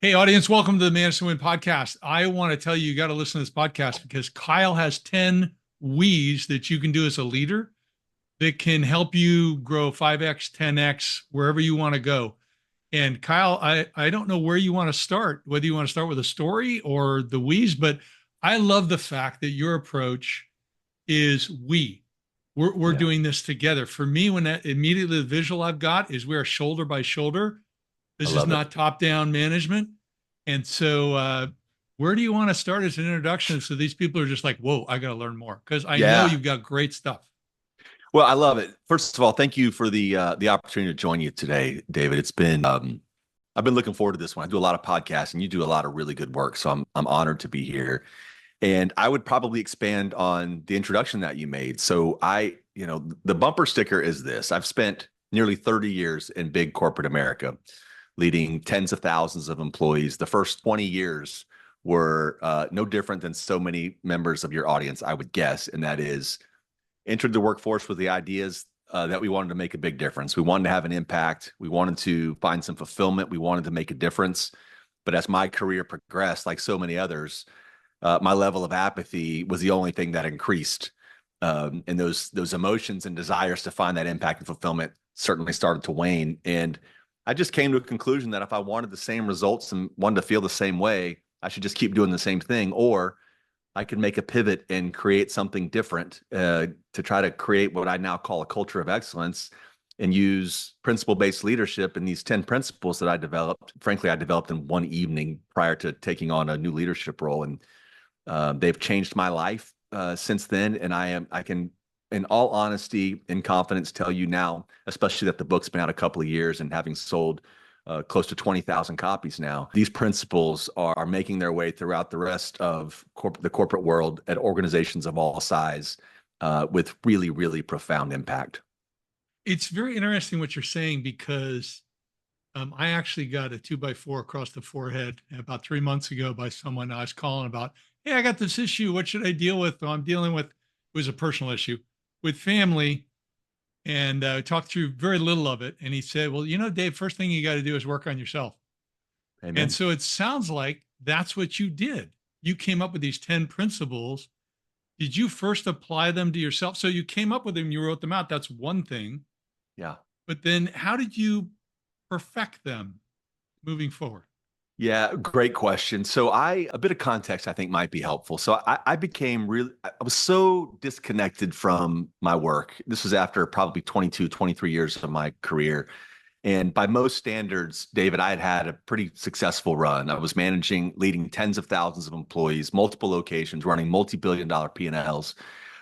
Hey, audience, welcome to the Manage to Win podcast. I want to tell you, you got to listen to this podcast because Kyle has 10 W's that you can do as a leader that can help you grow 5X, 10X, wherever you want to go. And Kyle, I don't know where you want to start, whether you want to start with a story or the W's, but I love the fact that your approach is we. We're Yeah, doing this together. For me, when that immediately the visual I've got is we are shoulder by shoulder. I This is love it. not top-down management. And so, where do you want to start as an introduction so these people are just like, whoa, I got to learn more? Because I know Yeah. you've got great stuff. Well, I love it. First of all, thank you for the opportunity to join you today, David. It's been I've been looking forward to this one. I do a lot of podcasts and you do a lot of really good work. So I'm honored to be here. And I would probably expand on the introduction that you made. So the bumper sticker is this. I've spent nearly 30 years in big corporate America, leading tens of thousands of employees. The first 20 years were no different than so many members of your audience, I would guess, and that is entered the workforce with the ideas that we wanted to make a big difference. We wanted to have an impact. We wanted to find some fulfillment. We wanted to make a difference. But as my career progressed, like so many others, my level of apathy was the only thing that increased. And those emotions and desires to find that impact and fulfillment certainly started to wane. And I just came to a conclusion that if I wanted the same results and wanted to feel the same way, I should just keep doing the same thing, or I could make a pivot and create something different to try to create what I now call a culture of excellence and use principle-based leadership and these 10 principles that I developed. Frankly, I developed in one evening prior to taking on a new leadership role. And they've changed my life since then. And I can, in all honesty and confidence, tell you now, especially that the book's been out a couple of years and having sold close to 20,000 copies now. These principles are making their way throughout the rest of the corporate world at organizations of all size with really, really profound impact. It's very interesting what you're saying because I actually got a 2x4 across the forehead about 3 months ago by someone I was calling about. Hey, I got this issue. What should I deal with? I'm dealing with, it was a personal issue with family. And talked through very little of it. And he said, well, Dave, first thing you got to do is work on yourself. And Amen. so it sounds like that's what you did. You came up with these 10 principles. Did you first apply them to yourself? So you came up with them, you wrote them out. That's one thing. Yeah. But then how did you perfect them moving forward? Yeah, great question. So a bit of context I think might be helpful. So I became really, I was so disconnected from my work. This was after probably 22, 23 years of my career. And by most standards, David, I had had a pretty successful run. I was leading tens of thousands of employees, multiple locations, running multi-billion dollar P&Ls,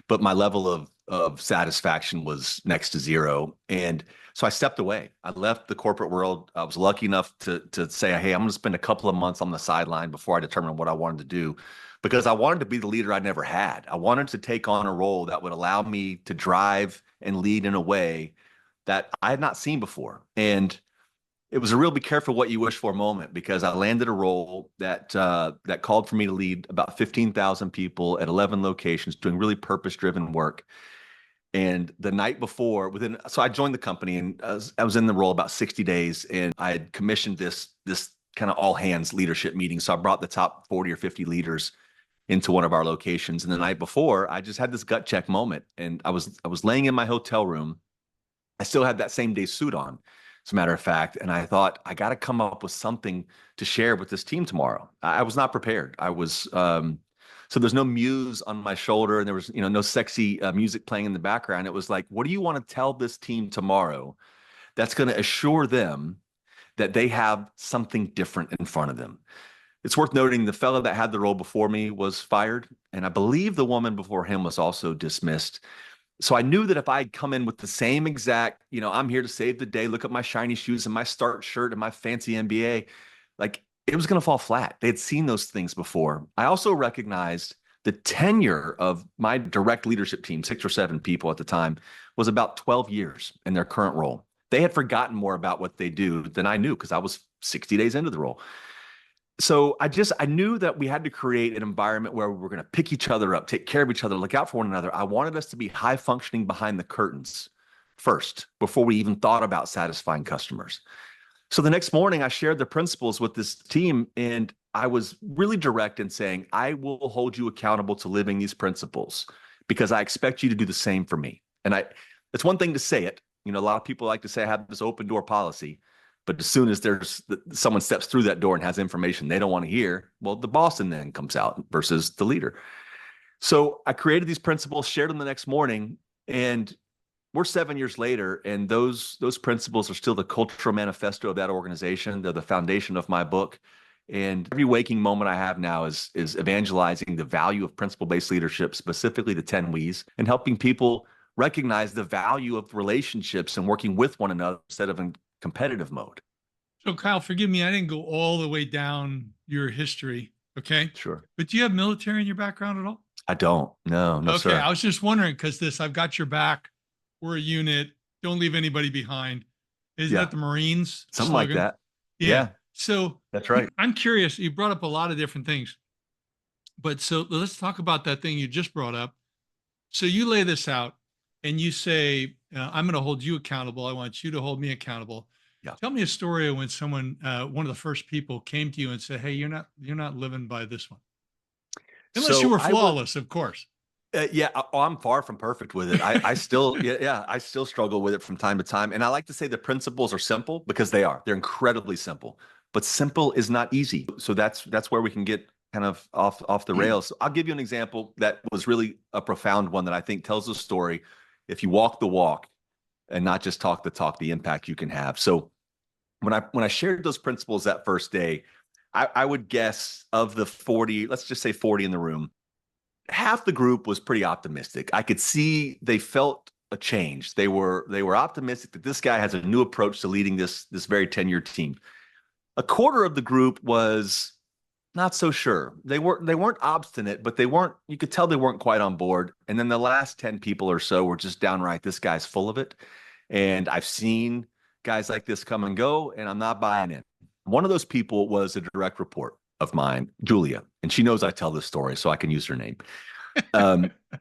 but my level of satisfaction was next to zero. And so I stepped away. I left the corporate world. I was lucky enough to say, hey, I'm going to spend a couple of months on the sideline before I determine what I wanted to do, because I wanted to be the leader I never had. I wanted to take on a role that would allow me to drive and lead in a way that I had not seen before. And it was a real be careful what you wish for moment, because I landed a role that called for me to lead about 15,000 people at 11 locations doing really purpose-driven work. And the night before, so I joined the company and I was in the role about 60 days, and I had commissioned this kind of all hands leadership meeting. So I brought the top 40 or 50 leaders into one of our locations. And the night before, I just had this gut check moment, and I was laying in my hotel room. I still had that same day suit on, as a matter of fact. And I thought, I got to come up with something to share with this team tomorrow. I was not prepared. So there's no muse on my shoulder, and there was, no sexy music playing in the background. It was like, what do you want to tell this team tomorrow that's going to assure them that they have something different in front of them? It's worth noting the fellow that had the role before me was fired, and I believe the woman before him was also dismissed. So I knew that if I'd come in with the same exact, I'm here to save the day, look at my shiny shoes and my start shirt and my fancy MBA, like it was going to fall flat. They had seen those things before. I also recognized the tenure of my direct leadership team, 6 or 7 people at the time, was about 12 years in their current role. They had forgotten more about what they do than I knew, because I was 60 days into the role. So I knew that we had to create an environment where we were going to pick each other up, take care of each other, look out for one another. I wanted us to be high functioning behind the curtains first, before we even thought about satisfying customers. So the next morning, I shared the principles with this team, and I was really direct in saying, I will hold you accountable to living these principles because I expect you to do the same for me. And it's one thing to say it. A lot of people like to say I have this open door policy, but as soon as someone steps through that door and has information they don't want to hear, well, the boss then comes out versus the leader. So I created these principles, shared them the next morning, and we're 7 years later, and those principles are still the cultural manifesto of that organization. They're the foundation of my book. And every waking moment I have now is evangelizing the value of principle-based leadership, specifically the 10 W's, and helping people recognize the value of relationships and working with one another instead of in competitive mode. So Kyle, forgive me, I didn't go all the way down your history. Okay. Sure. But do you have military in your background at all? I don't. No, Okay. sir. I was just wondering because I've got your back. We're a unit. Don't leave anybody behind. Isn't that the Marines Something slogan? like that. Yeah. So that's right. I'm curious. You brought up a lot of different things, but so let's talk about that thing you just brought up. So you lay this out and you say, I'm going to hold you accountable. I want you to hold me accountable. Yeah. Tell me a story of when someone, one of the first people came to you and said, hey, you're not living by this one. Unless you were flawless, of course. I'm far from perfect with it. I still, I still struggle with it from time to time. And I like to say the principles are simple because they are. They're incredibly simple. But simple is not easy. So that's where we can get kind of off the rails. I'll give you an example that was really a profound one that I think tells the story. If you walk the walk and not just talk the talk, the impact you can have. So when I shared those principles that first day, I would guess of the 40, let's just say 40 in the room, half the group was pretty optimistic. I could see they felt a change. They were optimistic that this guy has a new approach to leading this very tenured team. A quarter of the group was not so sure. They weren't obstinate, but you could tell they weren't quite on board. And then the last 10 people or so were just downright, this guy's full of it. And I've seen guys like this come and go, and I'm not buying in. One of those people was a direct report of mine, Julia, and she knows I tell this story, so I can use her name.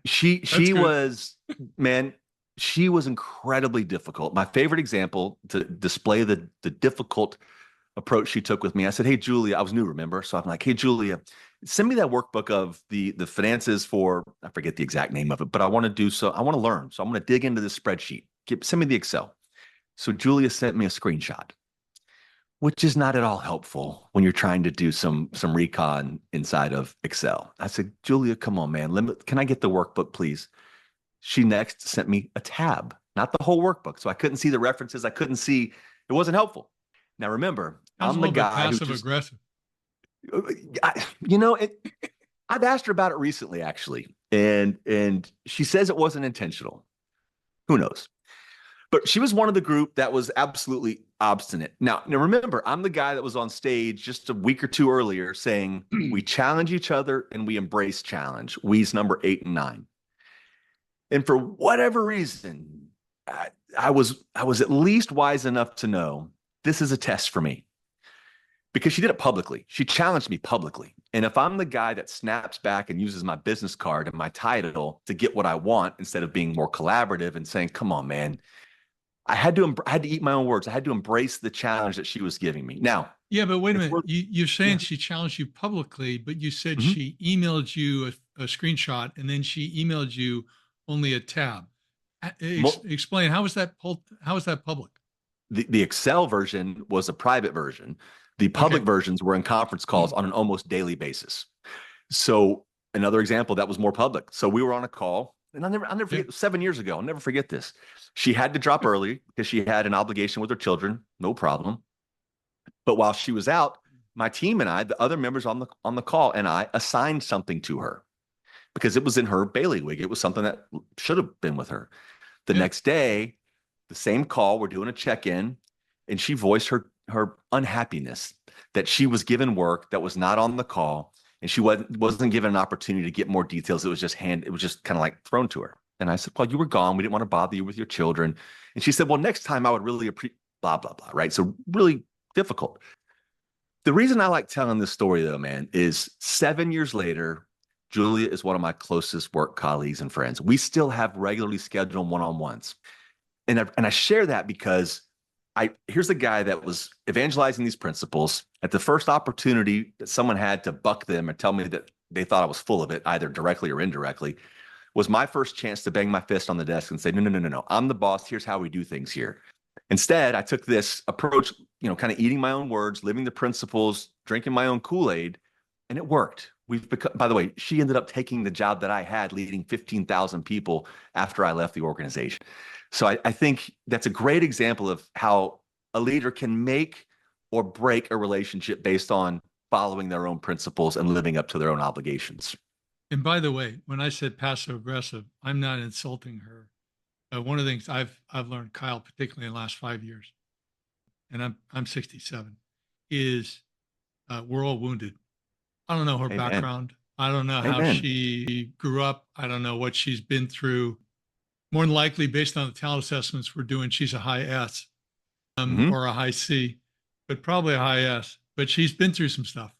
She was, man, she was incredibly difficult. My favorite example to display the difficult approach she took with me, I said, hey, Julia, I was new, remember? So I'm like, hey, Julia, send me that workbook of the finances for, I forget the exact name of it, but I want to learn. So I'm going to dig into this spreadsheet. Send me the Excel. So Julia sent me a screenshot, which is not at all helpful when you're trying to do some recon inside of Excel. I said, Julia, come on, man. Can I get the workbook, please? She next sent me a tab, not the whole workbook. So I couldn't see the references. It wasn't helpful. Now, remember, I'm the guy passive aggressive. I've asked her about it recently, actually. And she says it wasn't intentional. Who knows? But she was one of the group that was absolutely obstinate. Now remember, I'm the guy that was on stage just a week or two earlier saying we challenge each other and we embrace challenge. We's number 8 and 9. And for whatever reason, I was at least wise enough to know this is a test for me because she did it publicly. She challenged me publicly. And if I'm the guy that snaps back and uses my business card and my title to get what I want instead of being more collaborative and saying, come on, man, I had to eat my own words. I had to embrace the challenge that she was giving me. Now, yeah, but wait a minute. You're saying she challenged you publicly, but you said she emailed you a screenshot and then she emailed you only a tab. Explain how is that public? The Excel version was a private version. The public versions were in conference calls on an almost daily basis. So another example that was more public. So we were on a call, and I'll never forget. 7 years ago, I'll never forget this. She had to drop early because she had an obligation with her children. No problem. But while she was out, my team and I, the other members on the call, and I assigned something to her because it was in her bailiwick. It was something that should have been with her. The next day, the same call, we're doing a check-in, and she voiced her unhappiness that she was given work that was not on the call, and she wasn't given an opportunity to get more details. It was just kind of like thrown to her. And I said, well, you were gone. We didn't want to bother you with your children. And she said, well, next time I would really appreciate blah, blah, blah, right? So really difficult. The reason I like telling this story, though, man, is 7 years later, Julia is one of my closest work colleagues and friends. We still have regularly scheduled one-on-ones. And I share that because Here's a guy that was evangelizing these principles. At the first opportunity that someone had to buck them and tell me that they thought I was full of it, either directly or indirectly, was my first chance to bang my fist on the desk and say, no, no, no, no, no. I'm the boss. Here's how we do things here. Instead, I took this approach, kind of eating my own words, living the principles, drinking my own Kool-Aid, and it worked. We've become, by the way, she ended up taking the job that I had leading 15,000 people after I left the organization. So I think that's a great example of how a leader can make or break a relationship based on following their own principles and living up to their own obligations. And by the way, when I said passive aggressive, I'm not insulting her. One of the things I've learned, Kyle, particularly in the last 5 years, and I'm 67, is we're all wounded. I don't know her Amen. background. I don't know how Amen. she grew up. I don't know what she's been through. More than likely, based on the talent assessments we're doing, she's a high S or a high C, but probably a high S. But she's been through some stuff,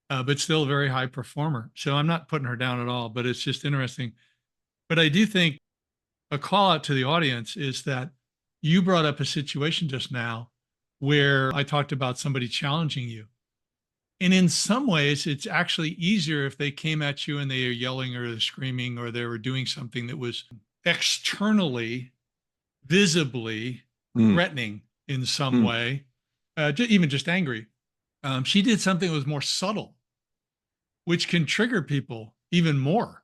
but still a very high performer. So I'm not putting her down at all, but it's just interesting. But I do think a call out to the audience is that you brought up a situation just now where I talked about somebody challenging you. And in some ways, it's actually easier if they came at you and they are yelling or they're screaming or they were doing something that was externally, visibly threatening in some way, even just angry. She did something that was more subtle, which can trigger people even more.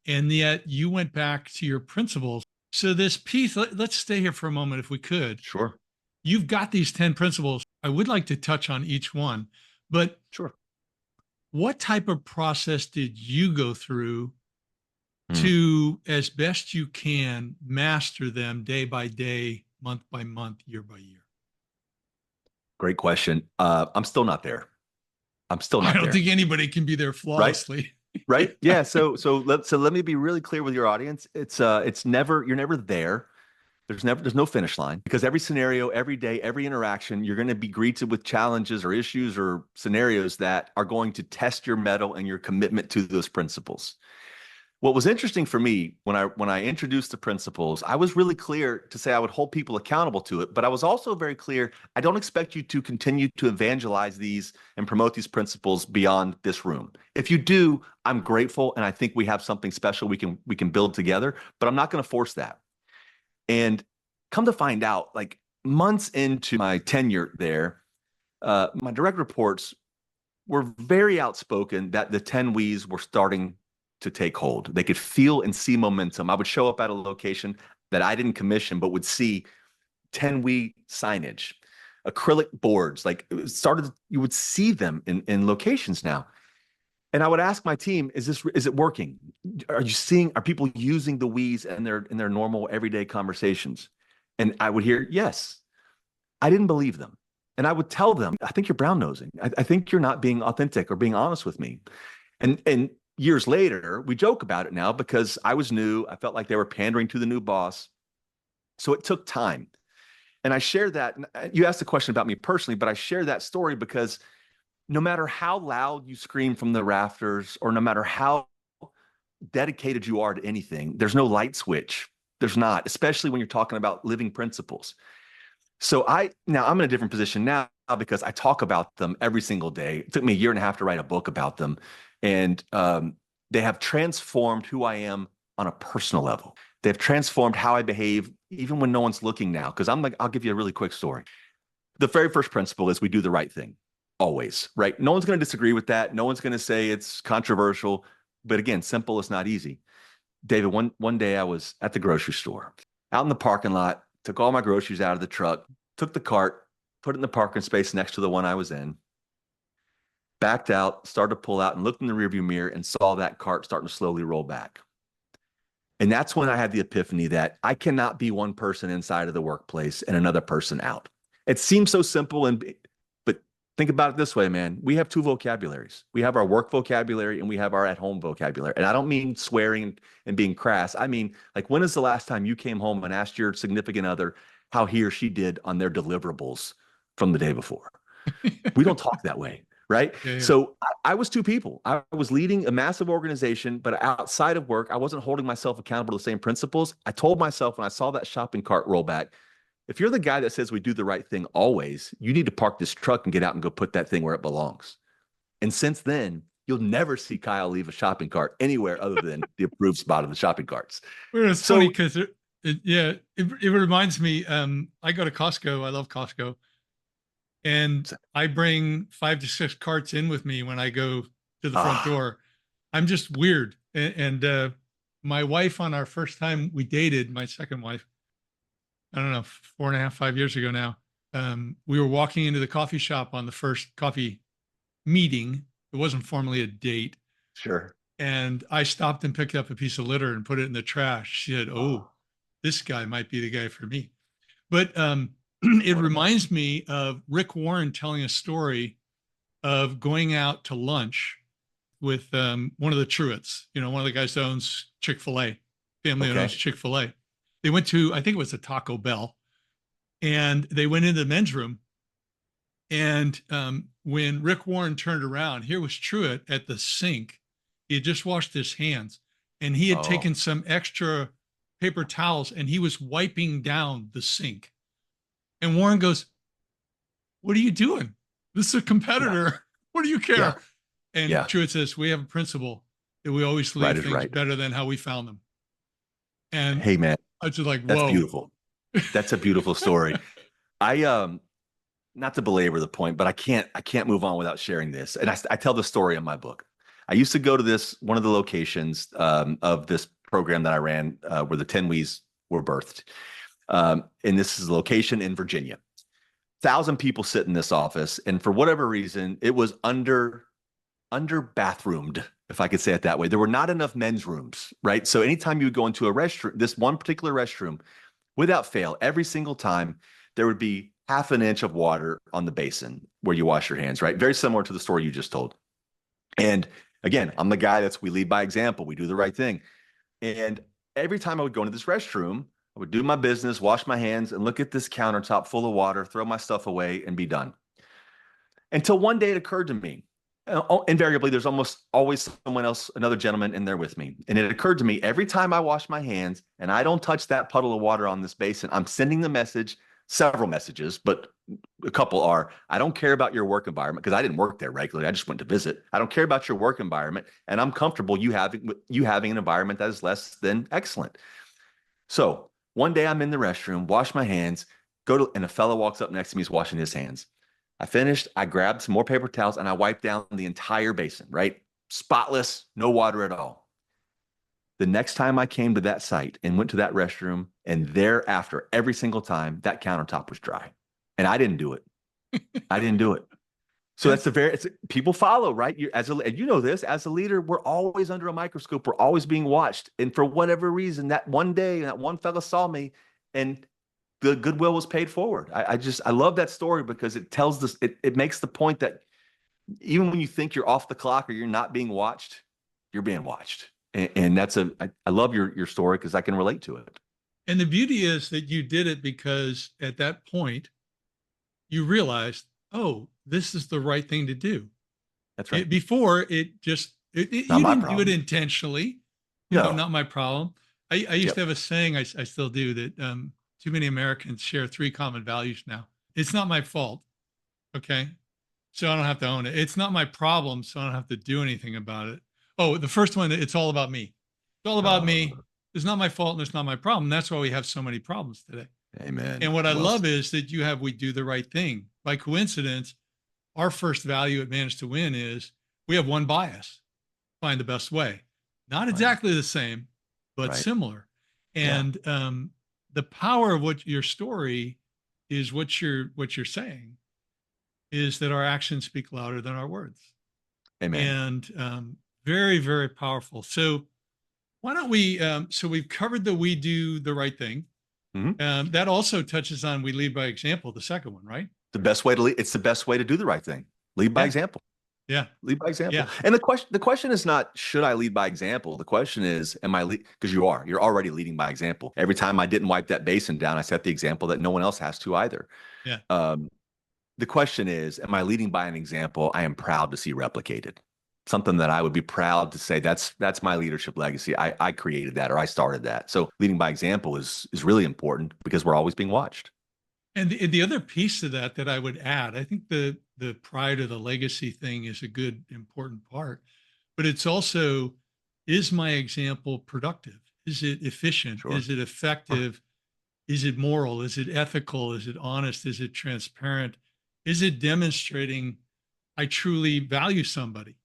And yet you went back to your principles. So this piece, let's stay here for a moment if we could. Sure. You've got these 10 principles. I would like to touch on each one, but sure. What type of process did you go through to, as best you can, master them day by day, month by month, year by year? Great question. I'm still not there. I'm still not there. I don't think anybody can be there flawlessly. Right? Yeah. So let me be really clear with your audience. It's never, you're never there. There's no finish line, because every scenario, every day, every interaction, you're going to be greeted with challenges or issues or scenarios that are going to test your mettle and your commitment to those principles. What was interesting for me when I introduced the principles, I was really clear to say I would hold people accountable to it, but I was also very clear, I don't expect you to continue to evangelize these and promote these principles beyond this room. If you do, I'm grateful, and I think we have something special we can build together, but I'm not going to force that. And come to find out, like months into my tenure there, my direct reports were very outspoken that the 10 W's were starting to take hold. They could feel and see momentum. I would show up at a location that I didn't commission, but would see 10 We signage, acrylic boards, like you would see them in locations now. And I would ask my team, is it working? Are people using the We's in their normal everyday conversations? And I would hear, yes. I didn't believe them. And I would tell them, I think you're brown nosing. I think you're not being authentic or being honest with me. And years later, we joke about it now because I was new. I felt like they were pandering to the new boss. So it took time. And I share that. You asked a question about me personally, but I share that story because no matter how loud you scream from the rafters, or no matter how dedicated you are to anything, there's no light switch. There's not, especially when you're talking about living principles. So now I'm in a different position now because I talk about them every single day. It took me a year and a half to write a book about them. And they have transformed who I am on a personal level. They've transformed how I behave, even when no one's looking now. Because I'll give you a really quick story. The very first principle is we do the right thing. Always, right? No one's going to disagree with that. No one's going to say it's controversial. But again, simple is not easy. David, one day I was at the grocery store, out in the parking lot, took all my groceries out of the truck, took the cart, put it in the parking space next to the one I was in, backed out, started to pull out, and looked in the rearview mirror and saw that cart starting to slowly roll back. And that's when I had the epiphany that I cannot be one person inside of the workplace and another person out. It seems so simple, but think about it this way, man. We have two vocabularies. We have our work vocabulary and we have our at-home vocabulary. And I don't mean swearing and being crass. I mean, like, when is the last time you came home and asked your significant other how he or she did on their deliverables from the day before? We don't talk that way, right? Yeah. So I was two people. I was leading a massive organization, but outside of work, I wasn't holding myself accountable to the same principles. I told myself when I saw that shopping cart roll back, if you're the guy that says we do the right thing always, you need to park this truck and get out and go put that thing where it belongs. And since then, you'll never see Kyle leave a shopping cart anywhere other than the approved spot of the shopping carts. Well, it's funny So, because it reminds me. I go to Costco. I love Costco, and I bring 5 to 6 carts in with me when I go to the front door. I'm just weird, and my wife, on our first time we dated, my second wife, I don't know, 4.5, 5 years ago now. We were walking into the coffee shop on the first coffee meeting. It wasn't formally a date. sure. And I stopped and picked up a piece of litter and put it in the trash. She said, "Oh, this guy might be the guy for me." But it reminds me of Rick Warren telling a story of going out to lunch with one of the Truetts, one of the guys that owns Chick-fil-A, family that owns Chick-fil-A. They went to, I think it was a Taco Bell, and they went into the men's room. And when Rick Warren turned around, here was Truett at the sink. He had just washed his hands, and he had taken some extra paper towels, and he was wiping down the sink. And Warren goes, "What are you doing? This is a competitor. Yeah. What do you care?" Yeah. And Truett says, "We have a principle that we always leave things better than how we found them." And hey, man, I was just like, "Whoa, that's beautiful." That's a beautiful story. Not to belabor the point, but I can't move on without sharing this. And I tell the story in my book. I used to go to one of the locations of this program that I ran where the 10 We's were birthed. And this is a location in Virginia. 1,000 people sit in this office. And for whatever reason, it was under bathroomed, if I could say it that way. There were not enough men's rooms, right? So anytime you would go into a restroom, this one particular restroom, without fail, every single time, there would be half an inch of water on the basin where you wash your hands, right? Very similar to the story you just told. And again, I'm the guy we lead by example. We do the right thing. And every time I would go into this restroom, I would do my business, wash my hands, and look at this countertop full of water, throw my stuff away, and be done. Until one day it occurred to me, invariably, there's almost always someone else, another gentleman in there with me. And it occurred to me, every time I wash my hands and I don't touch that puddle of water on this basin, I'm sending the message, several messages, but a couple are, I don't care about your work environment, because I didn't work there regularly. I just went to visit. I don't care about your work environment, and I'm comfortable you having an environment that is less than excellent. So one day I'm in the restroom, wash my hands, and a fellow walks up next to me, he's washing his hands. I finished, I grabbed some more paper towels, and I wiped down the entire basin, right? Spotless, no water at all. The next time I came to that site and went to that restroom, and thereafter, every single time, that countertop was dry. And I didn't do it. I didn't do it. So people follow, right? And you know this, as a leader, we're always under a microscope. We're always being watched. And for whatever reason, that one day, that one fella saw me, and the goodwill was paid forward. I love that story because it tells this, it makes the point that even when you think you're off the clock or you're not being watched, you're being watched. And I love your story because I can relate to it. And the beauty is that you did it because at that point you realized, oh, this is the right thing to do. That's right. Before you didn't do it intentionally. No, not my problem. I used to have a saying, I still do, that too many Americans share 3 common values now. It's not my fault. Okay. So I don't have to own it. It's not my problem. So I don't have to do anything about it. Oh, the first one, it's all about me. It's all about me. It's not my fault and it's not my problem. That's why we have so many problems today. Amen. And what I love is that we do the right thing. By coincidence, our first value at Manage to Win is we have one bias: find the best way. Not exactly the same, but similar. And the power of what your story is, what you're saying is that our actions speak louder than our words. Amen. And very, very powerful. So why don't we, so we've covered that we do the right thing. Mm-hmm. That also touches on we lead by example, the second one, right? The best way to lead, it's the best way to do the right thing. Lead by example. Yeah. Lead by example. Yeah. And the question is not, should I lead by example? The question is, because you're already leading by example. Every time I didn't wipe that basin down, I set the example that no one else has to either. Yeah. The question is, am I leading by an example I am proud to see replicated? Something that I would be proud to say, that's my leadership legacy. I created that, or I started that. So leading by example is really important because we're always being watched. And the other piece of that that I would add, I think the pride or the legacy thing is a good, important part, but it's also, is my example productive? Is it efficient? Sure. Is it Sure. effective? Is it moral? Is it ethical? Is it honest? Is it transparent? Is it demonstrating I truly value somebody?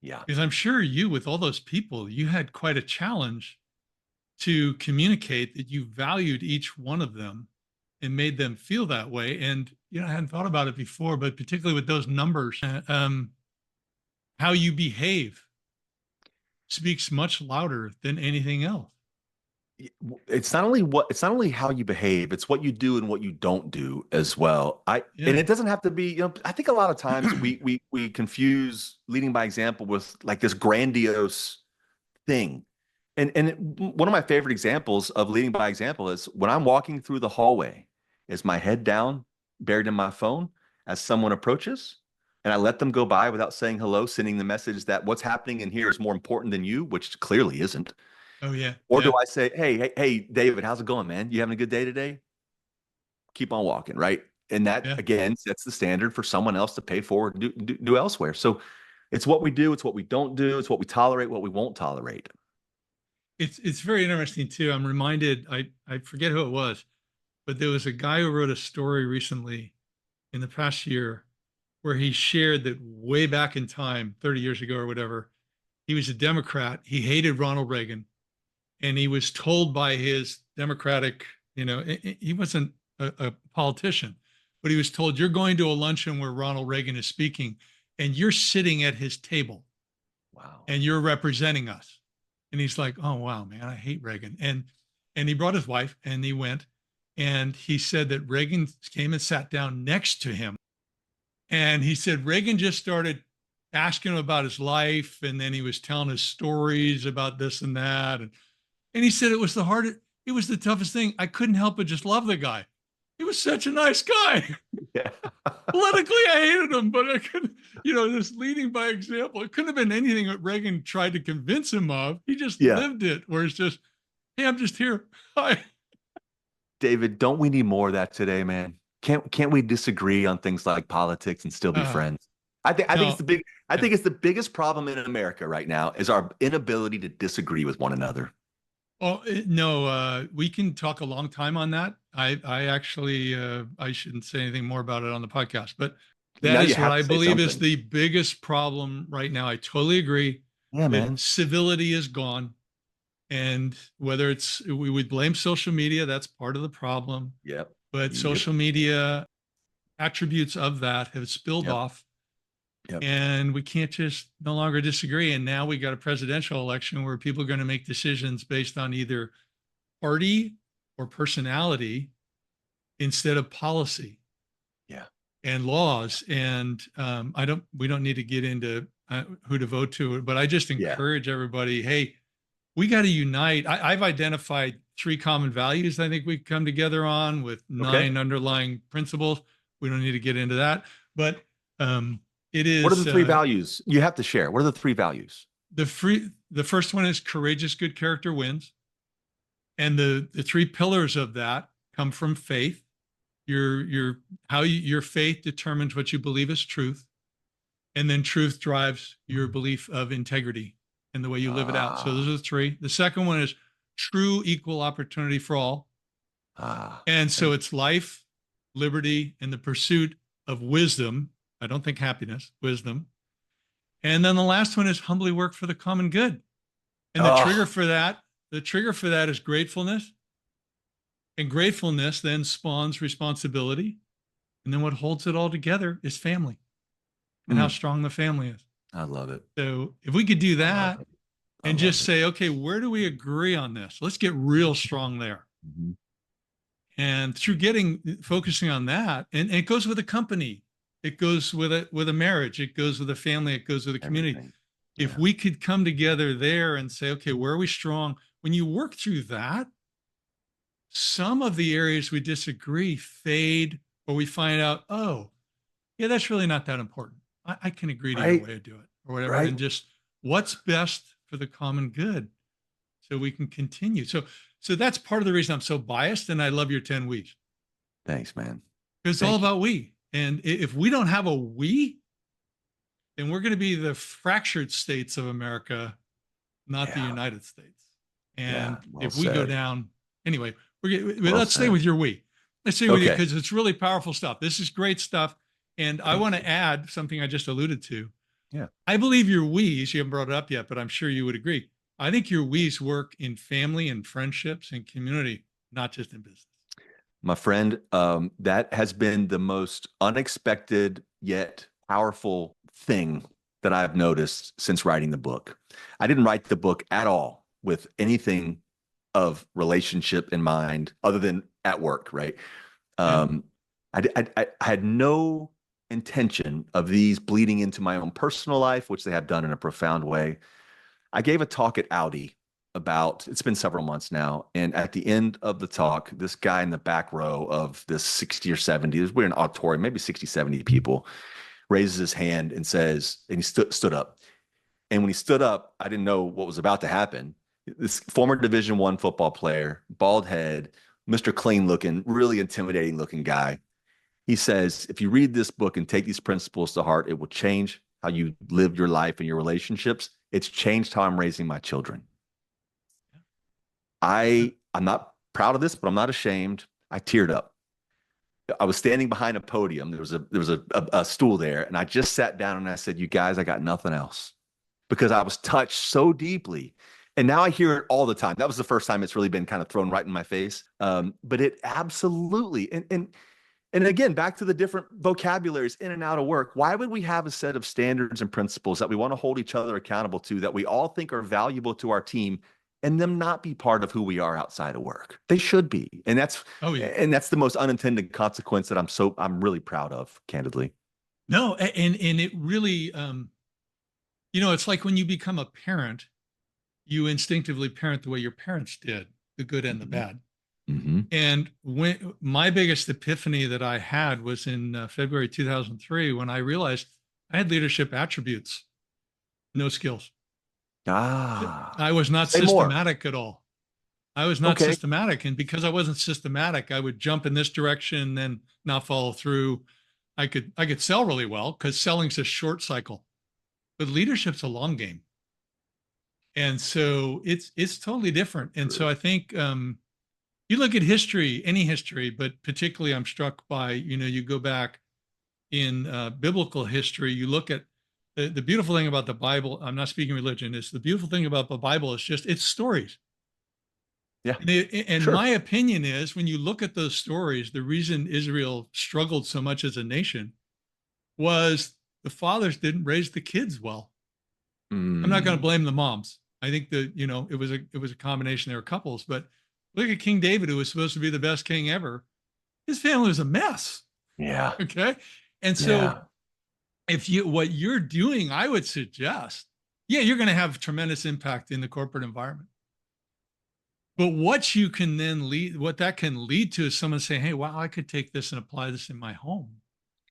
Yeah. Because I'm sure you, with all those people, you had quite a challenge to communicate that you valued each one of them and made them feel that way. And, I hadn't thought about it before, but particularly with those numbers, how you behave speaks much louder than anything else. It's not only how you behave, it's what you do and what you don't do as well. And Yeah. it doesn't have to be, I think a lot of times we confuse leading by example with like this grandiose thing. One of my favorite examples of leading by example is when I'm walking through the hallway, is my head down, buried in my phone as someone approaches, and I let them go by without saying hello, sending the message that what's happening in here is more important than you, which clearly isn't. Oh, yeah. Or do Yeah. I say, hey, David, how's it going, man? You having a good day today? Keep on walking, right? And that Yeah. again sets the standard for someone else to pay forward, do elsewhere. So it's what we do, it's what we don't do, it's what we tolerate, what we won't tolerate. It's very interesting too. I'm reminded, I forget who it was, but there was a guy who wrote a story recently in the past year where he shared that way back in time, 30 years ago or whatever, he was a Democrat. He hated Ronald Reagan, and he was told by his Democratic, he wasn't a politician, but he was told, you're going to a luncheon where Ronald Reagan is speaking, and you're sitting at his table Wow. and you're representing us. And he's like, oh wow, man, I hate Reagan. And he brought his wife and he went, and he said that Reagan came and sat down next to him. And he said Reagan just started asking him about his life, and then he was telling his stories about this and that. And he said it was it was the toughest thing. I couldn't help but just love the guy. He was such a nice guy. Yeah. Politically, I hated him, but I couldn't, this leading by example. It couldn't have been anything that Reagan tried to convince him of. He just Yeah. lived it, where it's just, hey, I'm just here. Hi. David, don't we need more of that today, man? Can't we disagree on things like politics and still be Uh, friends? I think it's no, the big I yeah. think it's the biggest problem in America right now is our inability to disagree with one another. Oh, no, we can talk a long time on that. I actually, I shouldn't say anything more about it on the podcast, but that Now you is what have I to say believe is something. the biggest problem right now. I totally agree Yeah, that man. civility is gone. And whether we would blame social media, that's part of the problem, Yep. but Yep. social media attributes of that have spilled Yep. off, Yep. and we can't just no longer disagree. And now we got a presidential election where people are going to make decisions based on either party or personality instead of policy Yeah. and laws. And we don't need to get into who to vote to, but I just Yeah. encourage everybody, hey, we got to unite. I've identified three common values I think we come together on with Okay. 9 underlying principles. We don't need to get into that, but it What are the is three values you have to share? What are the three values? the first one is courageous, good character wins. And the three pillars of that come from faith. Your faith determines what you believe is truth, and then truth drives your belief of integrity and the way you live it out. So those Ah, are the three. The second one is true equal opportunity for all, and okay. so it's life, liberty, and the pursuit of wisdom. I don't think happiness, wisdom. And then the last one is humbly work for the common good. And Oh, the trigger for that is gratefulness. And gratefulness then spawns responsibility. And then what holds it all together is family and how mm, strong the family is. I love it. So if we could do I love that it. I and love just it. say, okay, where do we agree on this? Let's get real strong there. Mhm. And through focusing on that, and it goes with a company, it goes with a marriage, it goes with a family, it goes with a community. Everything. If Yeah. we could come together there and say, okay, where are we strong? When you work through that, some of the areas we disagree fade, or we find out, oh, yeah, that's really not that important. I can agree to your Right. way of doing it or whatever. Right. And just what's best for the common good so we can continue. So that's part of the reason I'm so biased, and I love your 10 weeks. Thanks, man. It's all Thank you. about we. And if we don't have a we, then we're going to be the fractured states of America, not the Yeah. United States. Yeah. And Well if we go said. down, anyway, Well let's stay said. with your we. Let's stay with you Okay. because it's really powerful stuff. This is great stuff. And I Thank want you. to add something I just alluded to. Yeah. I believe your we's, you haven't brought it up yet, but I'm sure you would agree. I think your we's work in family and friendships and community, not just in business. My friend, that has been the most unexpected yet powerful thing that I've noticed since writing the book. I didn't write the book at all with anything of relationship in mind other than at work, right? Yeah. I had no intention of these bleeding into my own personal life, which they have done in a profound way. I gave a talk at Audi about, it's been several months now. And at the end of the talk, this guy in the back row of this 60 or 70, we're in an auditorium, maybe 60, 70 people, raises his hand and says, and he stood up. And when he stood up, I didn't know what was about to happen. This former Division I football player, bald head, Mr. Clean looking, really intimidating looking guy. He says, if you read this book and take these principles to heart, it will change how you live your life and your relationships. It's changed how I'm raising my children. I'm not proud of this, but I'm not ashamed. I teared up. I was standing behind a podium. There was a stool there, and I just sat down and I said, "You guys, I got nothing else," because I was touched so deeply. And now I hear it all the time. That was the first time it's really been kind of thrown right in my face. But it absolutely, and again, back to the different vocabularies in and out of work. Why would we have a set of standards and principles that we want to hold each other accountable to, that we all think are valuable to our team, and them not be part of who we are outside of work? They should be. And that's Oh, yeah. and that's the most unintended consequence that I'm really proud of, candidly. No, and it really, it's like when you become a parent, you instinctively parent the way your parents did, the good and the Mm-hmm. bad. Mm-hmm. And when my biggest epiphany that I had was in February 2003, when I realized I had leadership attributes, no skills. Ah, I was not say more. systematic at all. I was not Okay. systematic. And because I wasn't systematic, I would jump in this direction, then not follow through. I could sell really well because selling's a short cycle, but leadership's a long game. And so it's totally different. And so I think you look at history, any history, but particularly I'm struck by, you go back in biblical history, you look at the beautiful thing about the Bible. I'm not speaking religion. It's the beautiful thing about the Bible is just it's stories. Yeah, And sure. my opinion is when you look at those stories, the reason Israel struggled so much as a nation was the fathers didn't raise the kids well. I'm not going to Mm, blame the moms. I think that, it was a combination. There were couples, but look at King David, who was supposed to be the best king ever. His family was a mess. yeah. Okay. And so Yeah. what you're doing, I would suggest, yeah, you're going to have tremendous impact in the corporate environment. But what you can then lead, what that can lead to is someone saying, hey, wow, I could take this and apply this in my home.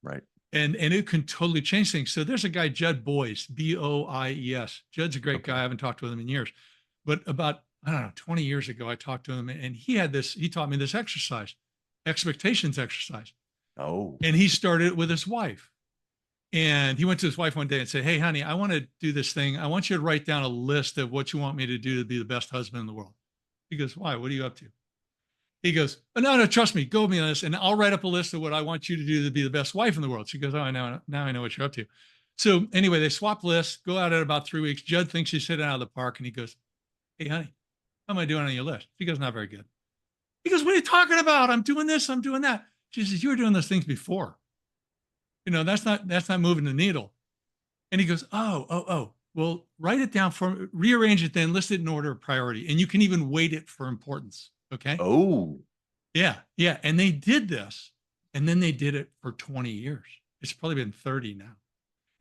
Right. And it can totally change things. So there's a guy, Judd Boyes, Boies. Judd's a great guy. Okay. I haven't talked to him in years. But about, I don't know, 20 years ago, I talked to him and he taught me this exercise, expectations exercise. Oh, And he started it with his wife. And he went to his wife one day and said, hey, honey, I want to do this thing. I want you to write down a list of what you want me to do to be the best husband in the world. He goes, why? What are you up to? He goes, oh, no, trust me, go with me on this. And I'll write up a list of what I want you to do to be the best wife in the world. She goes, oh, I know. Now I know what you're up to. So anyway, they swap lists, go out at about 3 weeks. Judd thinks he's sitting out of the park and he goes, hey, honey, how am I doing on your list? She goes, not very good. He goes, what are you talking about? I'm doing this, I'm doing that. She says, you were doing those things before. That's not moving the needle. And he goes, oh. Well, write it down rearrange it then, list it in order of priority. And you can even weight it for importance. Okay. oh, Yeah. Yeah. And they did this. And then they did it for 20 years. It's probably been 30 now.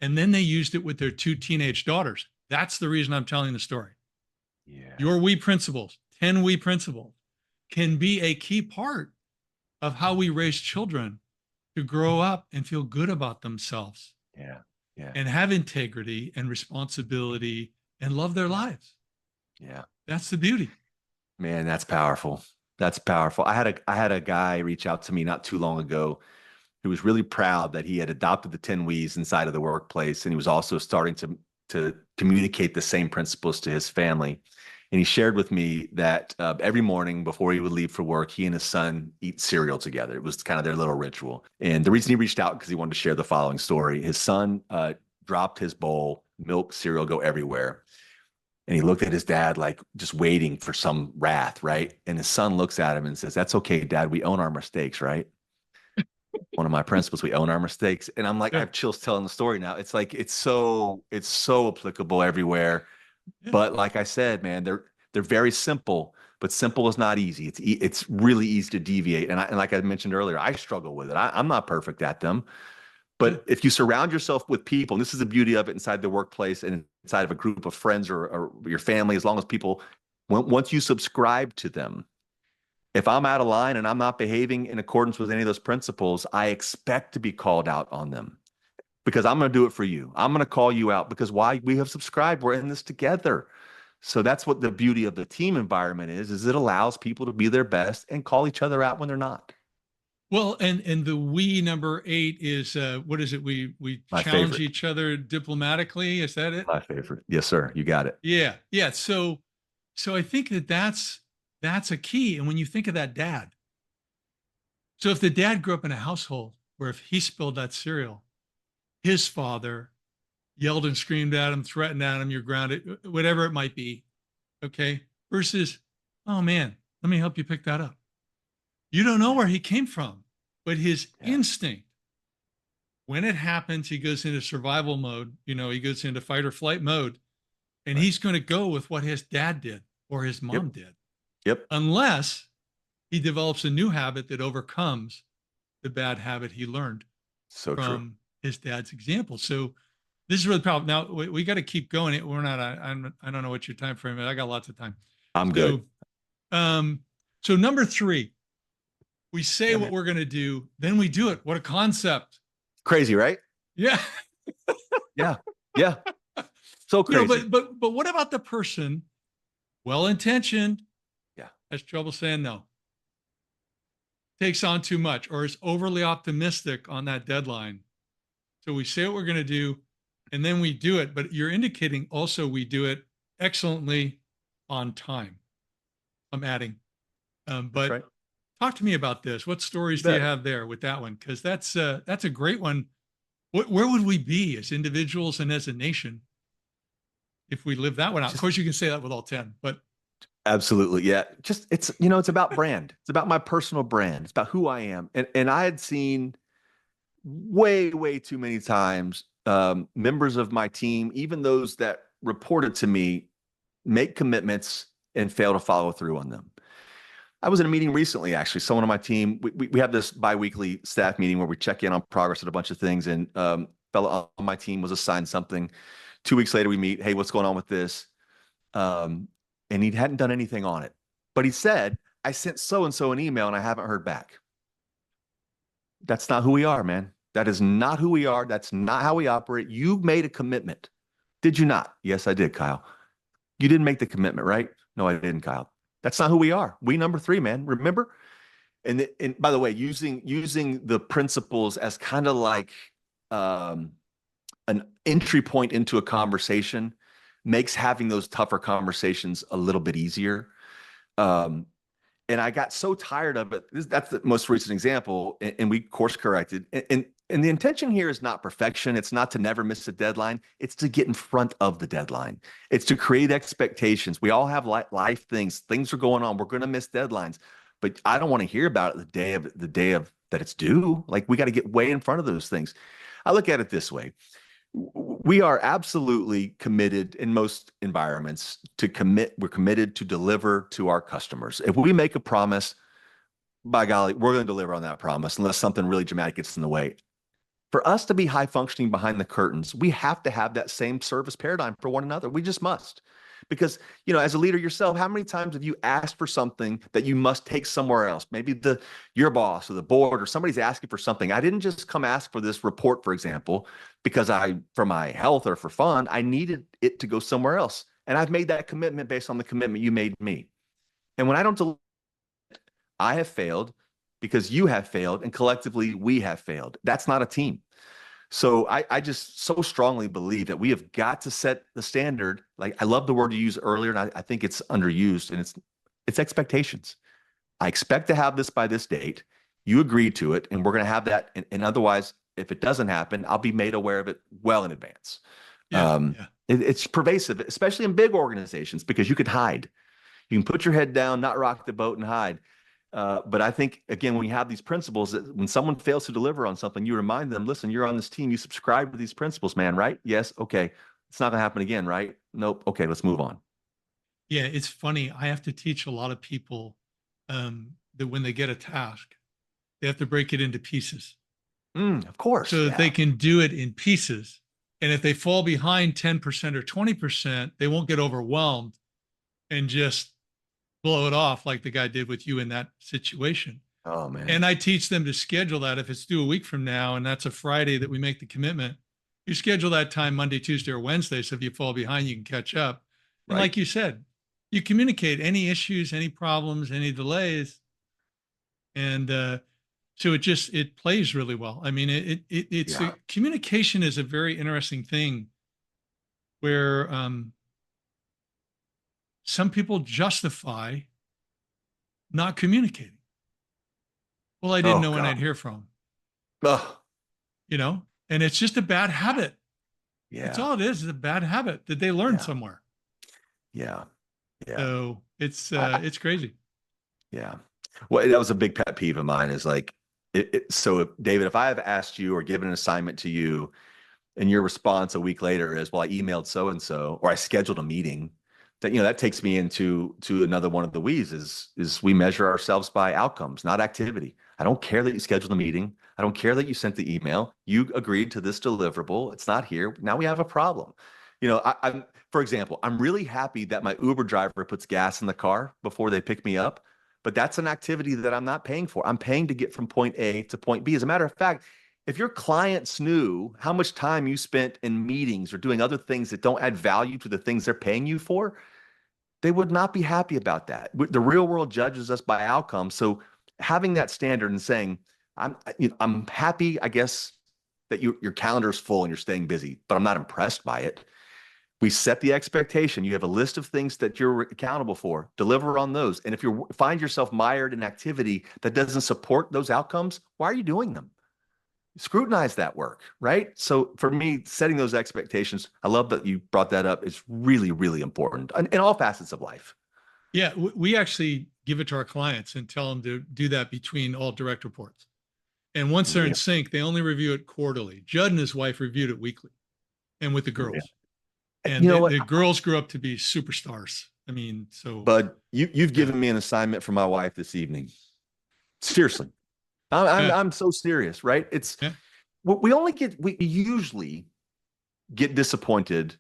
And then they used it with their two teenage daughters. That's the reason I'm telling the story. yeah, Your we principles, 10 we principles can be a key part of how we raise children to grow up and feel good about themselves yeah, yeah, and have integrity and responsibility and love their lives. yeah. That's the beauty. Man, that's powerful. That's powerful. I had a guy reach out to me not too long ago who was really proud that he had adopted the 10 We's inside of the workplace, and he was also starting to communicate the same principles to his family. And he shared with me that every morning before he would leave for work, he and his son eat cereal together. It was kind of their little ritual. And the reason he reached out because he wanted to share the following story. His son dropped his bowl, milk, cereal go everywhere. And he looked at his dad like just waiting for some wrath, right? And his son looks at him and says, "That's okay, Dad. We own our mistakes, right?" One of my principles, we own our mistakes. And I'm like, I Yeah. have chills telling the story now. It's like it's so applicable everywhere. Yeah. But like I said, man, they're very simple, but simple is not easy. It's really easy to deviate. And like I mentioned earlier, I struggle with it. I'm not perfect at them. Yeah. But if you surround yourself with people, and this is the beauty of it inside the workplace and inside of a group of friends or your family, as long as people, once you subscribe to them, if I'm out of line and I'm not behaving in accordance with any of those principles, I expect to be called out on them because I'm going to do it for you. I'm going to call you out because why? We have subscribed. We're in this together. So that's what the beauty of the team environment is it allows people to be their best and call each other out when they're not. Well, and the we number 8 is what is it? We My challenge favorite. each other diplomatically. Is that it? My favorite. Yes, sir. You got it. Yeah. Yeah. So I think that's a key. And when you think of that dad, so if the dad grew up in a household where if he spilled that cereal, his father yelled and screamed at him, threatened at him, you're grounded, whatever it might be. Okay. Versus, oh man, let me help you pick that up. You don't know where he came from, but his Yeah. instinct, when it happens, he goes into survival mode. He goes into fight or flight mode, and Right. he's going to go with what his dad did or his Yep. mom did, Yep. unless he develops a new habit that overcomes the bad habit he learned So true. from his dad's example. So this is really powerful. Now we got to keep going. We're not. I don't know what your time frame is. I got lots of time. I'm good. So, um, so number 3, we say Yeah, what man. we're going to do, then we do it. What a concept! Crazy, right? Yeah. Yeah. Yeah. So crazy. But what about the person, well intentioned, Yeah. has trouble saying no, takes on too much, or is overly optimistic on that deadline? So we say what we're going to do, and then we do it. But you're indicating also we do it excellently on time. I'm adding. That's But right. talk to me about this. What stories You do you bet. have there with that one? Because that's a great one. Where would we be as individuals and as a nation if we live that one out? Of Just course, you can say that with all 10, but absolutely. Yeah. Just it's about brand. It's about my personal brand. It's about who I am. And I had seen way, way too many times members of my team, even those that reported to me, make commitments and fail to follow through on them. I was in a meeting recently, actually. Someone on my team, we have this biweekly staff meeting where we check in on progress at a bunch of things. And fellow on my team was assigned something. 2 weeks later, we meet. Hey, what's going on with this? Um, and he hadn't done anything on it. But he said, I sent so and so an email and I haven't heard back. That's not who we are, man. That is not who we are. That's not how we operate. You made a commitment. Did you not? Yes, I did, Kyle. You didn't make the commitment, right? No, I didn't, Kyle. That's not who we are. We number 3, man. Remember? And by the way, using the principles as kind of like um, an entry point into a conversation makes having those tougher conversations a little bit easier. Um, and I got so tired of it. That's the most recent example, and we course corrected. And the intention here is not perfection. It's not to never miss a deadline. It's to get in front of the deadline. It's to create expectations. We all have life things. Things are going on. We're going to miss deadlines, but I don't want to hear about it the day of that it's due. Like we got to get way in front of those things. I look at it this way: we are absolutely committed in most environments to commit. We're committed to deliver to our customers. If we make a promise, by golly, we're going to deliver on that promise unless something really dramatic gets in the way. For us to be high functioning behind the curtains, we have to have that same service paradigm for one another. We just must. Because, as a leader yourself, how many times have you asked for something that you must take somewhere else? Maybe your boss or the board or somebody's asking for something. I didn't just come ask for this report, for example, because for my health or for fun, I needed it to go somewhere else. And I've made that commitment based on the commitment you made me. And when I don't deliver, I have failed because you have failed, and collectively we have failed. That's not a team. So I just so strongly believe that we have got to set the standard. Like, I love the word you used earlier, and I think it's underused, and it's expectations. I expect to have this by this date. You agree to it, and we're going to have that. And otherwise, if it doesn't happen, I'll be made aware of it well in advance. Yeah. Yeah. It's pervasive, especially in big organizations, because you can hide. You can put your head down, not rock the boat, and hide. But I think, again, when you have these principles, that when someone fails to deliver on something, you remind them, listen, you're on this team. You subscribe to these principles, man, right? Yes. Okay. It's not going to happen again, right? Nope. Okay. Let's move on. Yeah. It's funny. I have to teach a lot of people that when they get a task, they have to break it into pieces Of course. so that they Yeah. can do it in pieces. And if they fall behind 10% or 20%, they won't get overwhelmed and just blow it off like the guy did with you in that situation. Oh, man. And I teach them to schedule that. If it's due a week from now and that's a Friday that we make the commitment, you schedule that time Monday, Tuesday, or Wednesday. So if you fall behind, you can catch up. And Right. like you said, you communicate any issues, any problems, any delays. And so it plays really well. I mean, Yeah. communication is a very interesting thing where some people justify not communicating. Well, I didn't Oh, know when God. I'd hear from, Oh, and it's just a bad habit. That's yeah. all it is a bad habit that they learned Yeah. somewhere. Yeah. Yeah. So I, it's crazy. yeah. Well, that was a big pet peeve of mine, is like, David, if I have asked you or given an assignment to you, and your response a week later is, well, I emailed so and so, or I scheduled a meeting, that, that takes me to another one of the we's, is we measure ourselves by outcomes, not activity. I don't care that you scheduled a meeting. I don't care that you sent the email. You agreed to this deliverable. It's not here. Now we have a problem. I'm, for example, I'm really happy that my Uber driver puts gas in the car before they pick me up, but that's an activity that I'm not paying for. I'm paying to get from point A to point B. As a matter of fact, if your clients knew how much time you spent in meetings or doing other things that don't add value to the things they're paying you for, they would not be happy about that. The real world judges us by outcomes. So having that standard and saying, I'm happy, I guess, that your calendar is full and you're staying busy, but I'm not impressed by it. We set the expectation. You have a list of things that you're accountable for. Deliver on those. And if you find yourself mired in activity that doesn't support those outcomes, why are you doing them? Scrutinize that work, right? So for me, setting those expectations, I love that you brought that up. It's really, really important in all facets of life. Yeah, we actually give it to our clients and tell them to do that between all direct reports. And once they're in Real, sync, they only review it quarterly. Judd and his wife reviewed it weekly and with the real. girls. And You know what, the girls grew up to be superstars. I mean, so Bud, you've yeah, given me an assignment for my wife this evening. Seriously, yeah, I'm so serious, right? It's yeah, we usually get disappointed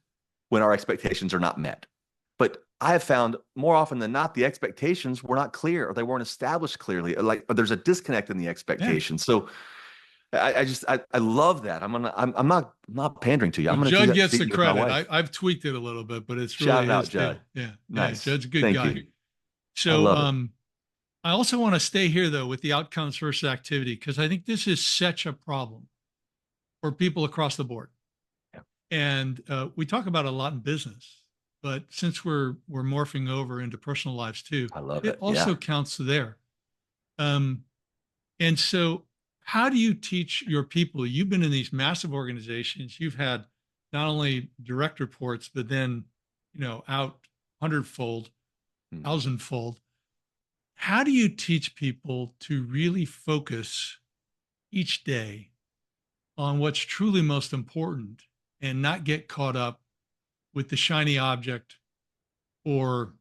when our expectations are not met. But I have found more often than not, the expectations were not clear, or they weren't established clearly. Or there's a disconnect in the yeah. expectations. So I love that. I'm not pandering to you. Well, I'm going to do Judd that this gets the evening with my credit. wife. I've tweaked it a little bit, but it's Shout really it out, his too. Judd. Yeah, yeah. Nice. Judd's a good Thank guy. you. I So love it. I also want to stay here though with the outcomes versus activity because I think this is such a problem for people across the board. Yeah, And we talk about it a lot in business, but since we're morphing over into personal lives too, I love it it. Yeah. also counts there. Um, and so, how do you teach your people? You've been in these massive organizations. You've had not only direct reports, but then out hundredfold, Hmm. thousandfold. How do you teach people to really focus each day on what's truly most important and not get caught up with the shiny object or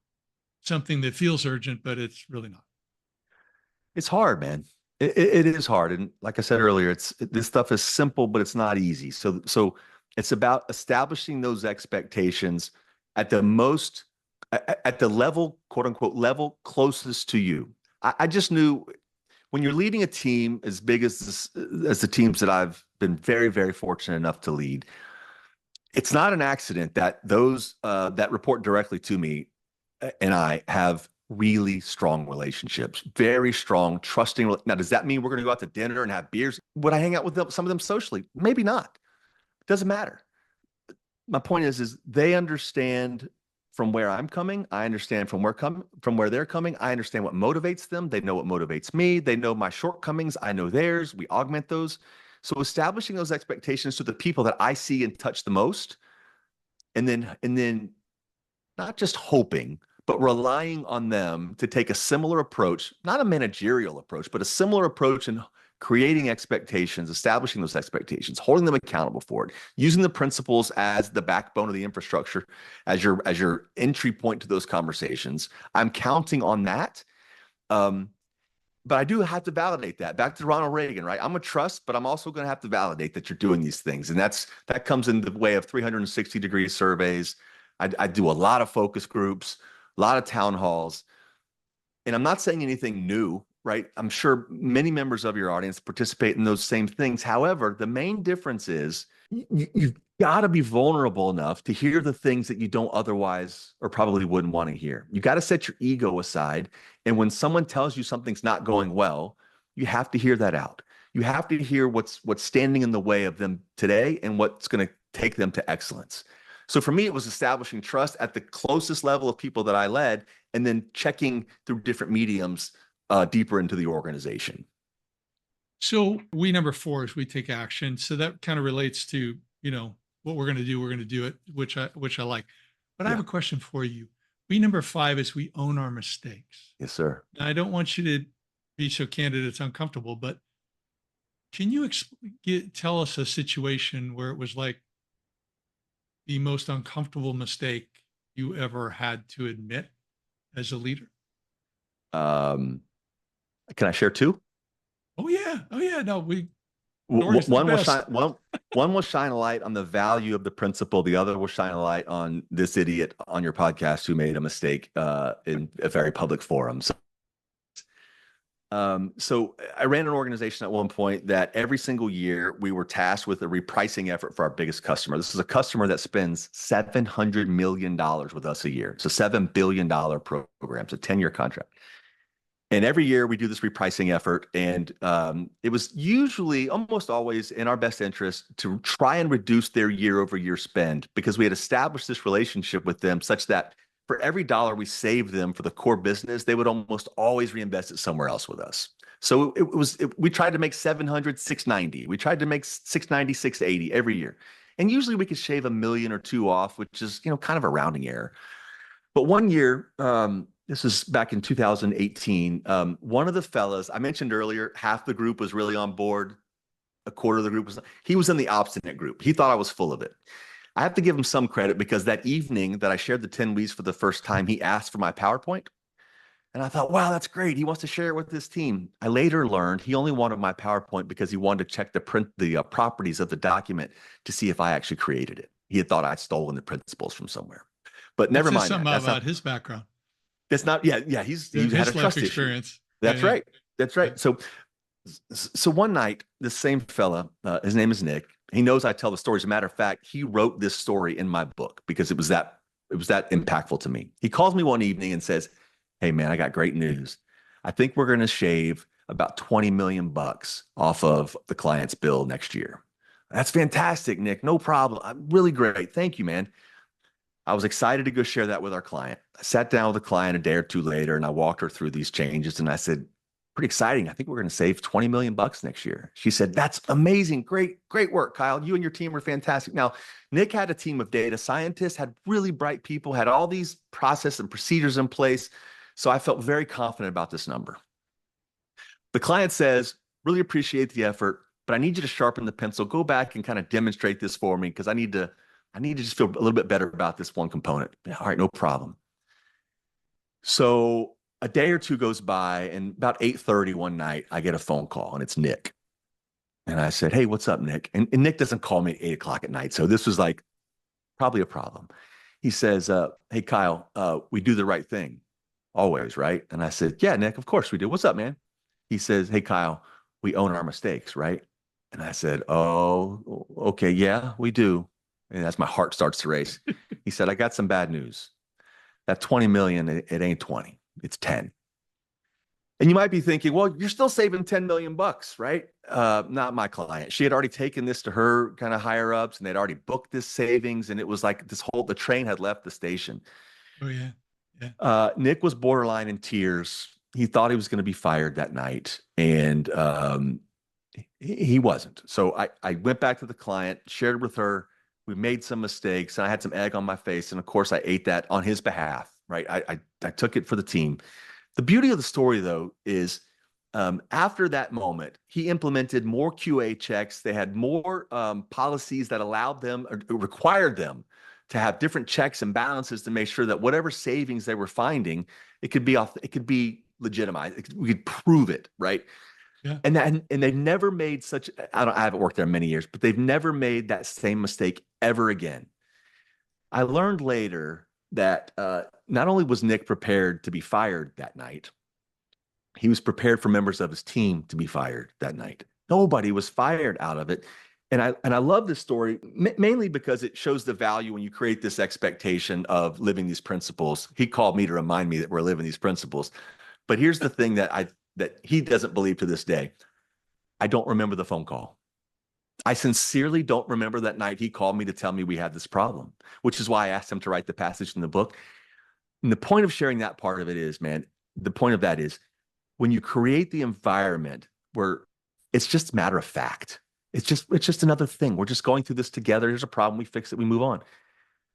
something that feels urgent, but it's really not? It's hard, man. It is hard, and like I said earlier, this stuff is simple, but it's not easy. So it's about establishing those expectations at the most at the level, quote unquote, level closest to you. I just knew when you're leading a team as big as as the teams that I've been very, very fortunate enough to lead, it's not an accident that those that report directly to me and I have really strong relationships, very strong, trusting. Now, does that mean we're going to go out to dinner and have beers? Would I hang out with some of them socially? Maybe not. Doesn't matter. My point is they understand from where I'm coming. I understand from where they're coming. I understand what motivates them. They know what motivates me. They know my shortcomings. I know theirs. We augment those. So establishing those expectations to the people that I see and touch the most, and then not just hoping, but relying on them to take a similar approach, not a managerial approach, but a similar approach in creating expectations, establishing those expectations, holding them accountable for it, using the principles as the backbone of the infrastructure, as your entry point to those conversations. I'm counting on that. But I do have to validate that. Back to Ronald Reagan, right? I'm a trust, but I'm also going to have to validate that you're doing these things. And that comes in the way of 360-degree surveys. I do a lot of focus groups, a lot of town halls. And I'm not saying anything new, right? I'm sure many members of your audience participate in those same things. However, the main difference is you've got to be vulnerable enough to hear the things that you don't otherwise or probably wouldn't want to hear. You got to set your ego aside. And when someone tells you something's not going well, you have to hear that out. You have to hear what's standing in the way of them today and what's going to take them to excellence. So for me, it was establishing trust at the closest level of people that I led, and then checking through different mediums deeper into the organization. So number 4 is we take action. So that kind of relates to, what we're going to do. We're going to do it, which I like. But I have a question for you. Number 5 is we own our mistakes. Yes, sir. Now, I don't want you to be so candid it's uncomfortable, but can you tell us a situation where it was like the most uncomfortable mistake you ever had to admit as a leader? Can I share 2? Oh yeah. No, one will shine a light on the value of the principle. The other will shine a light on this idiot on your podcast who made a mistake in a very public forum. So I ran an organization at one point that every single year we were tasked with a repricing effort for our biggest customer. This is a customer that spends $700 million with us a year. It's a $7 billion program. It's a 10-year contract. And every year we do this repricing effort. And it was usually almost always in our best interest to try and reduce their year-over-year spend, because we had established this relationship with them such that for every dollar we saved them for the core business, they would almost always reinvest it somewhere else with us. So we tried to make 700, 690. We tried to make 690, 680 every year. And usually we could shave $1 million or $2 million off, which is, kind of a rounding error. But one year, this is back in 2018, one of the fellas, I mentioned earlier, half the group was really on board. A quarter of the group he was in the obstinate group. He thought I was full of it. I have to give him some credit, because that evening that I shared the 10 weeks for the first time, he asked for my PowerPoint. And I thought, wow, that's great. He wants to share it with his team. I later learned he only wanted my PowerPoint because he wanted to check the properties of the document to see if I actually created it. He had thought I'd stolen the principles from somewhere. But never mind. Something about his background. That's not, yeah. He had a trust experience. Issue. That's right. That's right. So one night, this same fella, his name is Nick. He knows I tell the stories. As a matter of fact, he wrote this story in my book because it was that impactful to me. He calls me one evening and says, "Hey man, I got great news. I think we're going to shave about 20 million bucks off of the client's bill next year." That's fantastic, Nick. No problem. I'm really great. Thank you, man. I was excited to go share that with our client. I sat down with the client a day or two later and I walked her through these changes and I said, "Pretty exciting. I think we're going to save 20 million bucks next year." She said, "That's amazing. Great work, Kyle. You and your team are fantastic." Now, Nick had a team of data scientists, had really bright people, had all these processes and procedures in place. So I felt very confident about this number. The client says, "Really appreciate the effort, but I need you to sharpen the pencil. Go back and kind of demonstrate this for me because I need to just feel a little bit better about this one component." Yeah, all right, no problem. So a day or two goes by, and about 8:30 one night, I get a phone call, and it's Nick. And I said, "Hey, what's up, Nick?" And Nick doesn't call me at 8 o'clock at night, so this was like probably a problem. He says, "Hey, Kyle, we do the right thing always, right?" And I said, "Yeah, Nick, of course we do. What's up, man?" He says, "Hey, Kyle, we own our mistakes, right?" And I said, "Oh, okay, yeah, we do." And as my heart starts to race, he said, "I got some bad news. That 20 million, it ain't 20. It's 10. And you might be thinking, well, you're still saving 10 million bucks, right? Not my client. She had already taken this to her kind of higher ups and they'd already booked this savings. And it was like the train had left the station. Oh yeah. Yeah. Nick was borderline in tears. He thought he was going to be fired that night. And he wasn't. So I went back to the client, shared with her. We made some mistakes and I had some egg on my face. And of course, I ate that on his behalf, right? I took it for the team. The beauty of the story, though, is after that moment, he implemented more QA checks. They had more policies that allowed them or required them to have different checks and balances to make sure that whatever savings they were finding, it could be legitimized. We could prove it, right? Yeah. And they've never made such. I haven't worked there many years, but they've never made that same mistake ever again. I learned later that not only was Nick prepared to be fired that night, he was prepared for members of his team to be fired that night. Nobody was fired out of it. And I love this story mainly because it shows the value when you create this expectation of living these principles. He called me to remind me that we're living these principles. But here's the thing that he doesn't believe to this day. I don't remember the phone call. I sincerely don't remember that night he called me to tell me we had this problem, which is why I asked him to write the passage in the book. And the point of sharing that part of it is, man, the point of that is when you create the environment where it's just matter of fact, it's just another thing. We're just going through this together. There's a problem. We fix it. We move on.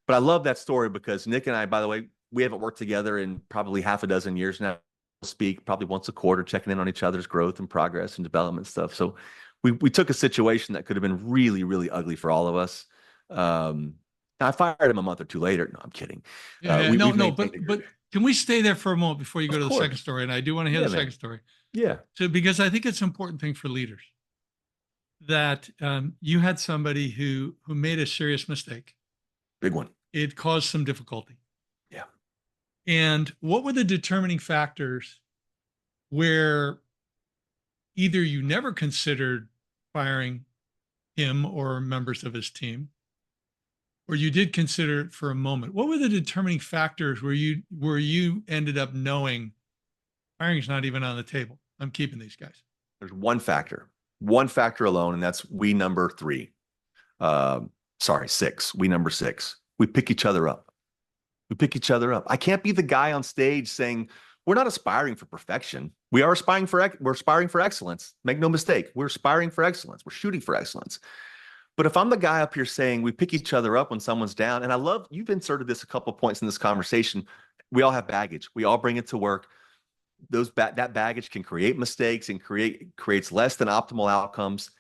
But I love that story because Nick and I, by the way, we haven't worked together in probably half a dozen years now. We'll speak probably once a quarter, checking in on each other's growth and progress and development stuff. So we took a situation that could have been really, really ugly for all of us. I fired him a month or two later. No, I'm kidding. Yeah, but can we stay there for a moment before you go to the second story? And I do want to hear the second story. Yeah. So, because I think it's an important thing for leaders that you had somebody who made a serious mistake. Big one. It caused some difficulty. Yeah. And what were the determining factors where either you never considered firing him or members of his team, or you did consider it for a moment? What were the determining factors where you ended up knowing firing's not even on the table? I'm keeping these guys. There's one factor alone, and that's we number 3. Sorry, 6. We number 6. We pick each other up. I can't be the guy on stage saying, we're not aspiring for perfection. We're aspiring for excellence. Make no mistake. We're aspiring for excellence. We're shooting for excellence. But if I'm the guy up here saying we pick each other up when someone's down, and I love you've inserted this a couple of points in this conversation. We all have baggage. We all bring it to work. That baggage can create mistakes and creates less than optimal outcomes.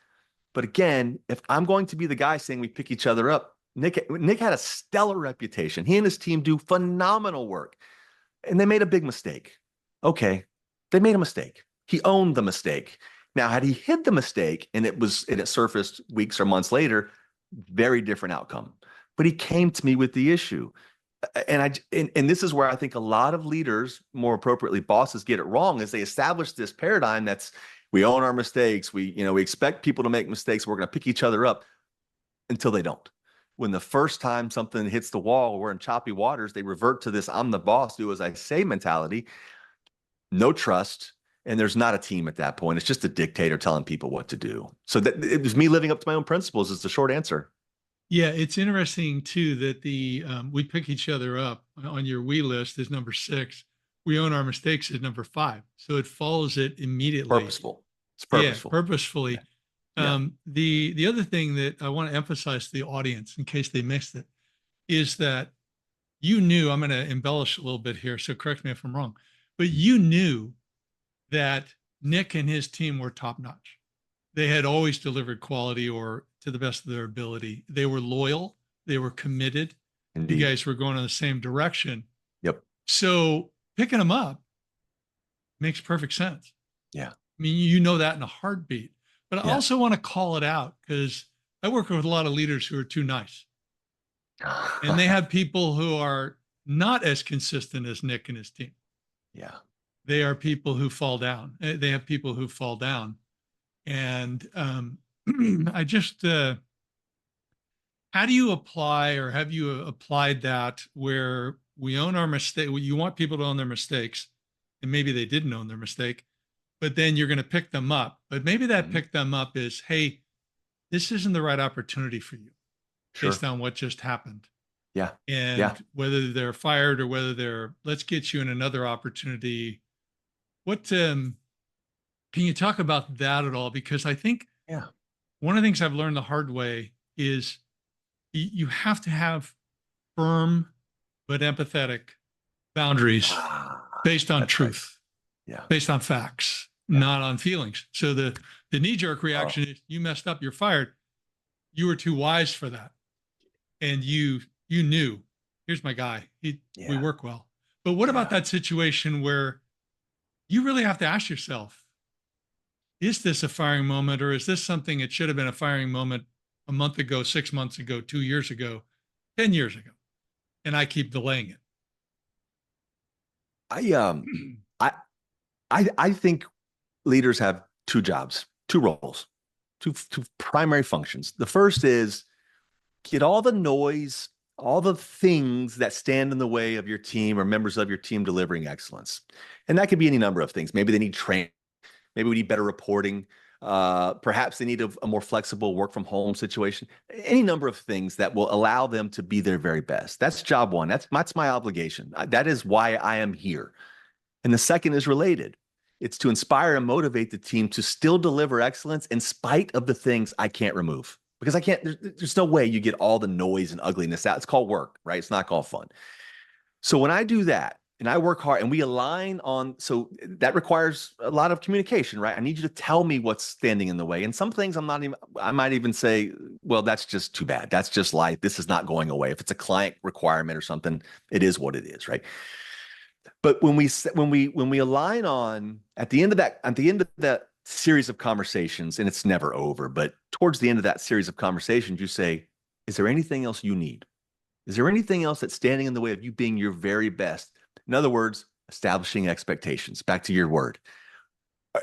But again, if I'm going to be the guy saying we pick each other up, Nick had a stellar reputation. He and his team do phenomenal work. And they made a big mistake. Okay, they made a mistake. He owned the mistake. Now, had he hid the mistake and it surfaced weeks or months later, very different outcome. But he came to me with the issue. And this is where I think a lot of leaders, more appropriately bosses, get it wrong, is they establish this paradigm that's we own our mistakes. We expect people to make mistakes. We're going to pick each other up until they don't. When the first time something hits the wall or we're in choppy waters, they revert to this I'm the boss, do as I say mentality. No trust. And there's not a team at that point. It's just a dictator telling people what to do. So it was me living up to my own principles is the short answer. Yeah, it's interesting too that we pick each other up on your we list is number 6. We own our mistakes is number 5. So it follows it immediately. Purposeful. It's purposeful. Yeah, purposefully. Yeah. The other thing that I want to emphasize to the audience in case they missed it is that you knew, I'm going to embellish a little bit here, so correct me if I'm wrong, but you knew that Nick and his team were top notch. They had always delivered quality or to the best of their ability. They were loyal. They were committed. Indeed. You guys were going in the same direction. Yep. So picking them up makes perfect sense. Yeah. I mean, you know that in a heartbeat. But I also want to call it out because I work with a lot of leaders who are too nice. And they have people who are not as consistent as Nick and his team. Yeah. They are people who fall down. They have people who fall down. And I just, how do you apply or have you applied that where we own our mistake? You want people to own their mistakes, and maybe they didn't own their mistake, but then you're going to pick them up. But maybe that pick them up is, hey, this isn't the right opportunity for you based Sure. on what just happened. Yeah. Yeah. And whether they're fired or whether let's get you in another opportunity. What can you talk about that at all? Because I think Yeah. one of the things I've learned the hard way is you have to have firm but empathetic boundaries based on That's right. truth, Yeah. based on facts, Yeah. not on feelings. So the knee-jerk reaction is you messed up, you're fired. You were too wise for that. And you knew, here's my guy. We work well. But what about that situation where you really have to ask yourself, is this a firing moment, or is this something it should have been a firing moment a month ago, 6 months ago, 2 years ago, 10 years ago? And I keep delaying it. I I think leaders have two jobs, two roles, two primary functions. The first is get all the noise, all the things that stand in the way of your team or members of your team delivering excellence. And that could be any number of things. Maybe they need training. Maybe we need better reporting. Perhaps they need a more flexible work from home situation. Any number of things that will allow them to be their very best. That's job one. That's my obligation. That is why I am here. And the second is related. It's to inspire and motivate the team to still deliver excellence in spite of the things I can't remove. Because I can't, there's no way you get all the noise and ugliness out. It's called work, right? It's not called fun. So when I do that and I work hard and we align on, so that requires a lot of communication, right? I need you to tell me what's standing in the way. And some things I might even say, well, that's just too bad. That's just life. This is not going away. If it's a client requirement or something, it is what it is, right? But when we align on at the end of that series of conversations, and it's never over, but towards the end of that series of conversations, you say, is there anything else you need? Is there anything else that's standing in the way of you being your very best? In other words, establishing expectations. Back to your word.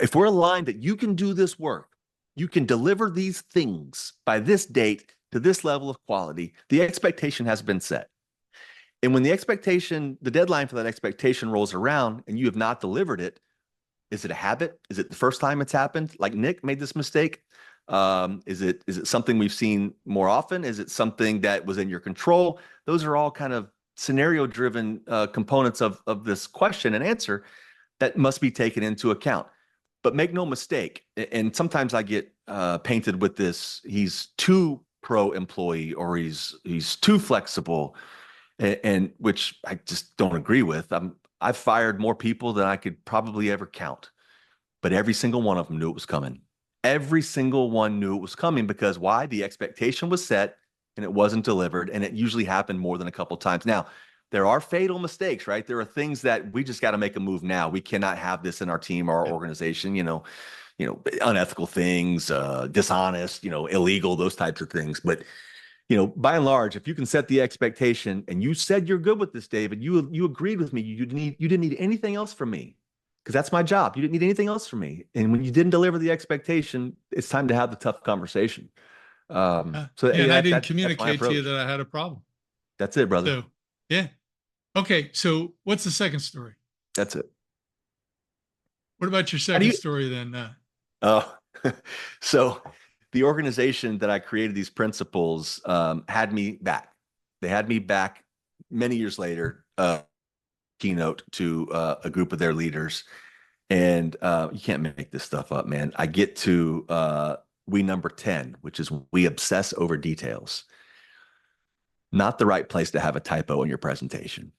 If we're aligned that you can do this work, you can deliver these things by this date to this level of quality, the expectation has been set. And when the deadline for that expectation rolls around and you have not delivered it, is it a habit? Is it the first time it's happened? Like Nick made this mistake? Is it something we've seen more often? Is it something that was in your control? Those are all kind of scenario-driven components of this question and answer that must be taken into account. But make no mistake, and sometimes I get painted with this, he's too pro-employee or he's too flexible. And which I just don't agree with. I've fired more people than I could probably ever count, but every single one of them knew it was coming. Every single one knew it was coming because why? The expectation was set and it wasn't delivered, and it usually happened more than a couple of times. Now, there are fatal mistakes, right? There are things that we just got to make a move now. We cannot have this in our team or our organization. Unethical things, dishonest, illegal, those types of things, but by and large, if you can set the expectation and you said you're good with this, David, you agreed with me. You didn't need anything else from me because that's my job. You didn't need anything else from me. And when you didn't deliver the expectation, it's time to have the tough conversation. And I didn't communicate to you that I had a problem. That's it, brother. So, yeah. Okay. So what's the second story? That's it. What about your second story then? So the organization that I created these principles had me back. They had me back many years later, keynote to a group of their leaders. And you can't make this stuff up, man. I get to we number 10, which is we obsess over details. Not the right place to have a typo in your presentation.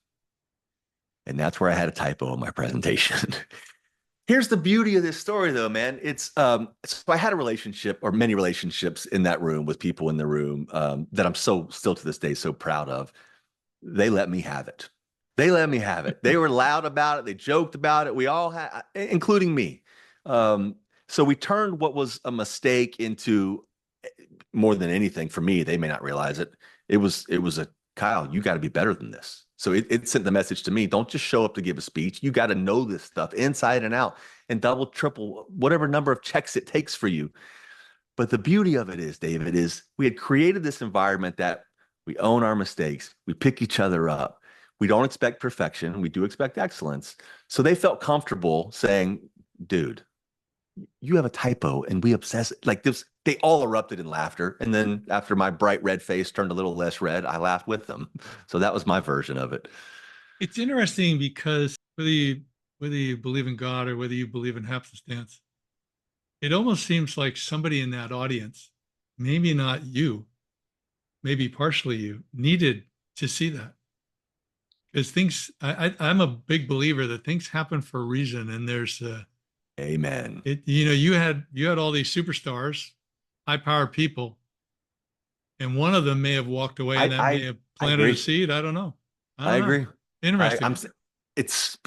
And that's where I had a typo in my presentation. Here's the beauty of this story, though, man. It's so I had a relationship or many relationships in that room with people in the room that I'm still to this day so proud of. They let me have it. They let me have it. They were loud about it. They joked about it. We all had, including me. So we turned what was a mistake into more than anything for me. They may not realize it. It was a Kyle, you got to be better than this. So it sent the message to me, don't just show up to give a speech. You got to know this stuff inside and out and double, triple, whatever number of checks it takes for you. But the beauty of it is, David, is we had created this environment that we own our mistakes. We pick each other up. We don't expect perfection. We do expect excellence. So they felt comfortable saying, dude, you have a typo and we obsess like this. They all erupted in laughter. And then after my bright red face turned a little less red, I laughed with them. So that was my version of it. It's interesting because whether you believe in God or whether you believe in happenstance, it almost seems like somebody in that audience, maybe not you, maybe partially you, needed to see that. Because I'm a big believer that things happen for a reason, and there's Amen. you had all these superstars, high-powered people, and one of them may have walked away, and that may I have I planted a agree. seed. I don't know. I I don't know. agree. I'm Interesting.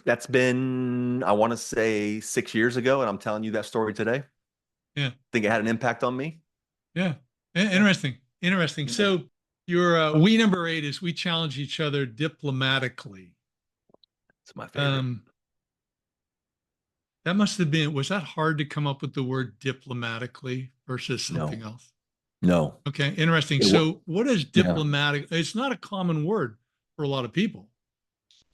that's been, I want to say 6 years ago, and I'm telling you that story today. Yeah. Think it had an impact on me? Yeah. Yeah. Interesting. Interesting. So your we number 8 is we challenge each other diplomatically. It's my favorite. Um, that must have been, was that hard to come up with the word diplomatically versus something No, else? no. Okay, interesting. It, So what is yeah. diplomatic? It's not a common word for a lot of people.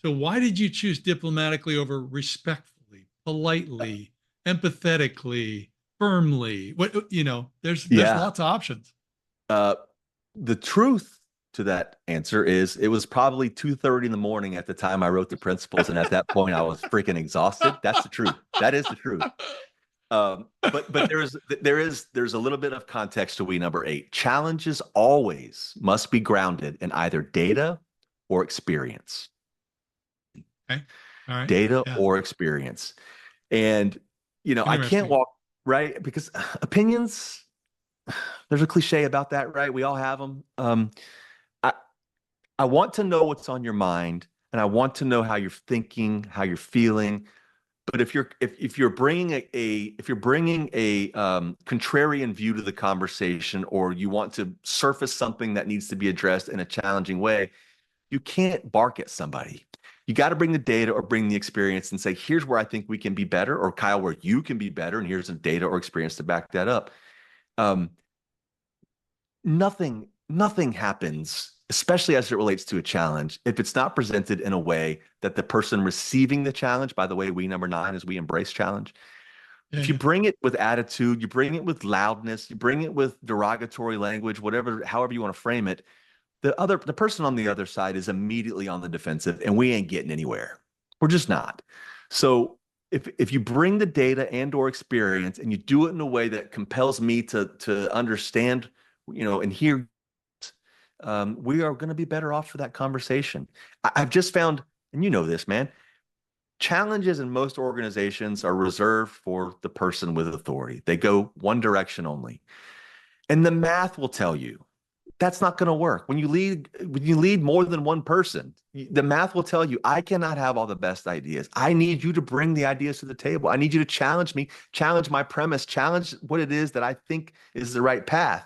So why did you choose diplomatically over respectfully, politely, empathetically, firmly? There's Yeah. lots of options. Uh, the truth to that answer is it was probably 2:30 in the morning at the time I wrote the principles. And at that point I was freaking exhausted. That's the truth. That is the truth. But there's a little bit of context to we number 8. Challenges always must be grounded in either data or experience. Okay. All right. Data Yeah. or experience. And I can't Interesting. walk right because opinions, there's a cliche about that, right? We all have them. I I want to know what's on your mind, and I want to know how you're thinking, how you're feeling. But if you're bringing a contrarian view to the conversation, or you want to surface something that needs to be addressed in a challenging way, you can't bark at somebody. You got to bring the data or bring the experience and say, here's where I think we can be better, or Kyle, where you can be better, and here's the data or experience to back that up. Um, nothing happens, especially as it relates to a challenge, if it's not presented in a way that the person receiving the challenge, by the way, we number 9 is we embrace challenge. Yeah. If you Yeah. bring it with attitude, you bring it with loudness, you bring it with derogatory language, whatever, however you want to frame it, the person on the other side is immediately on the defensive, and we ain't getting anywhere. We're just not. So if you bring the data and or experience and you do it in a way that compels me to understand, and hear, we are going to be better off for that conversation. I've just found, and you know this, man, challenges in most organizations are reserved for the person with authority. They go one direction only. And the math will tell you that's not going to work. When you lead more than one person, the math will tell you, I cannot have all the best ideas. I need you to bring the ideas to the table. I need you to challenge me, challenge my premise, challenge what it is that I think is the right path.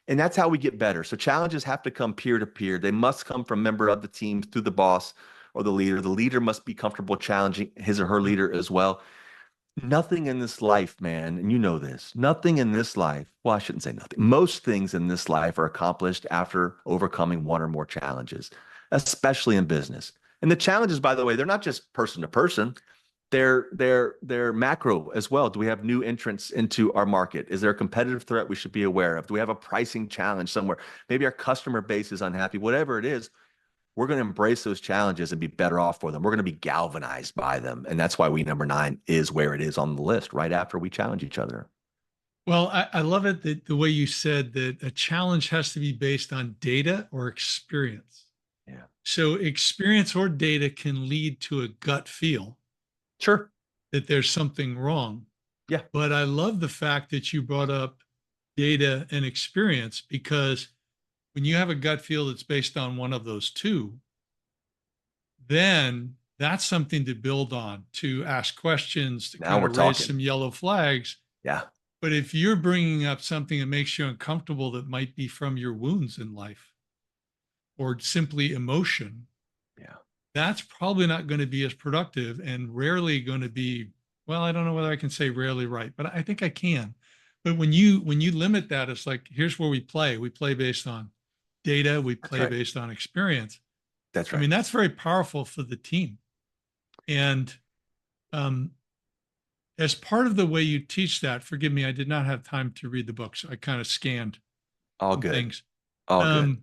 And that's how we get better. So challenges have to come peer to peer. They must come from a member of the team through the boss or the leader. The leader must be comfortable challenging his or her leader as well. Nothing in this life, man, and you know this, nothing in this life, well, I shouldn't say nothing. Most things in this life are accomplished after overcoming one or more challenges, especially in business. And the challenges, by the way, they're not just person to person. They're macro as well. Do we have new entrants into our market? Is there a competitive threat we should be aware of? Do we have a pricing challenge somewhere? Maybe our customer base is unhappy. Whatever it is, we're going to embrace those challenges and be better off for them. We're going to be galvanized by them. And that's why we number 9 is where it is on the list right after we challenge each other. Well, I love it that the way you said that a challenge has to be based on data or experience. Yeah. So experience or data can lead to a gut feel Sure. that there's something wrong. Yeah. But I love the fact that you brought up data and experience, because when you have a gut feel that's based on one of those two, then that's something to build on, to ask questions, to Now kind we're of raise talking. some yellow flags. Yeah. But if you're bringing up something that makes you uncomfortable, that might be from your wounds in life or simply emotion, Yeah. that's probably not going to be as productive and rarely going to be, well, I don't know whether I can say rarely right, but I think I can. But when you limit that, it's like, here's where we play. We play based on data, we That's play right. based on experience. That's I right. mean, that's very powerful for the team. And um, as part of the way you teach that, forgive me, I did not have time to read the book, so I kind of scanned All some good. things. All good. Um,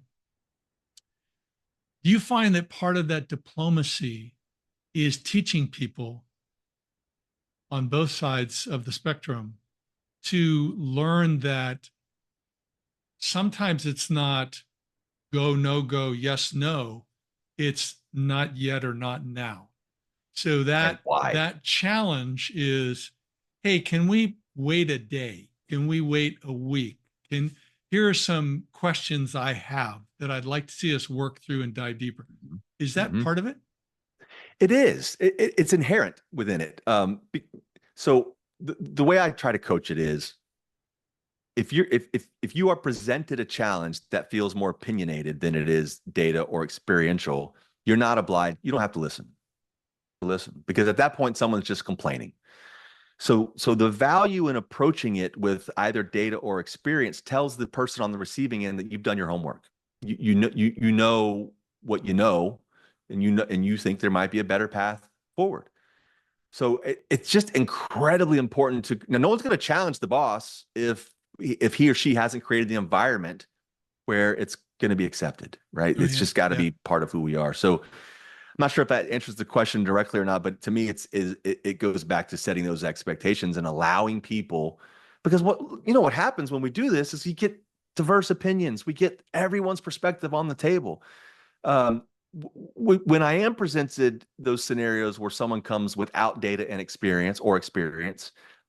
do you find that part of that diplomacy is teaching people on both sides of the spectrum to learn that sometimes it's not go, no go, yes, no. It's not yet or not now. So And that why? that challenge is, hey, can we wait a day? Can we wait a week? Can Here are some questions I have that I'd like to see us work through and dive deeper. Is that Mm-hmm. part of it? It is. It's inherent within it. So the way I try to coach it is, if you are presented a challenge that feels more opinionated than it is data or experiential, you're not obliged. You don't have to listen, because at that point someone's just complaining. So the value in approaching it with either data or experience tells the person on the receiving end that you've done your homework. You know what you know, and you think there might be a better path forward. So it's just incredibly important to now. No one's going to challenge the boss if he or she hasn't created the environment where it's going to be accepted, right? Oh It's yeah, just got to yeah. be part of who we are. So I'm not sure if that answers the question directly or not, but to me, it goes back to setting those expectations and allowing people, because what happens when we do this is you get diverse opinions, we get everyone's perspective on the table. Um, when I am presented those scenarios where someone comes without data and experience,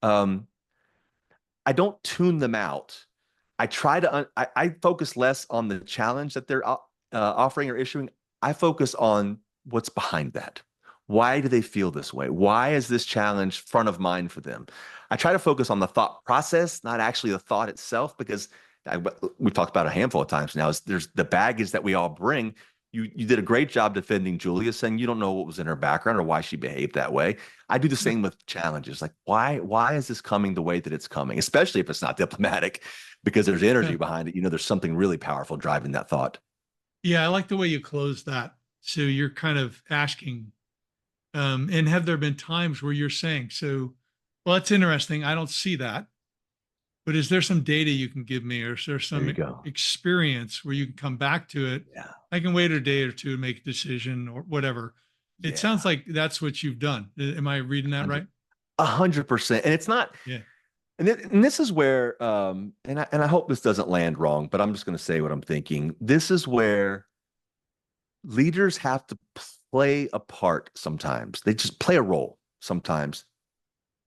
um, I don't tune them out. I try to I focus less on the challenge that they're offering or issuing. I focus on what's behind that. Why do they feel this way? Why is this challenge front of mind for them? I try to focus on the thought process, not actually the thought itself, because we've talked about a handful of times now. Is there's the baggage that we all bring. You did a great job defending Julia, saying you don't know what was in her background or why she behaved that way. I do the Yep. same with challenges. Like, why is this coming the way that it's coming? Especially if it's not diplomatic, because there's Yeah. energy behind it. There's something really powerful driving that thought. Yeah, I like the way you close that. So you're kind of asking, and have there been times where you're saying, so, well, that's interesting. I don't see that. But is there some data you can give me, or is there There you some go. experience where you can come back to it? Yeah. I can wait a day or two to make a decision or whatever. It sounds Yeah. like that's what you've done. Am I reading that right? 100%. And it's not, Yeah. and this is where, and I hope this doesn't land wrong, but I'm just going to say what I'm thinking. This is where leaders have to play a part sometimes. They just play a role sometimes,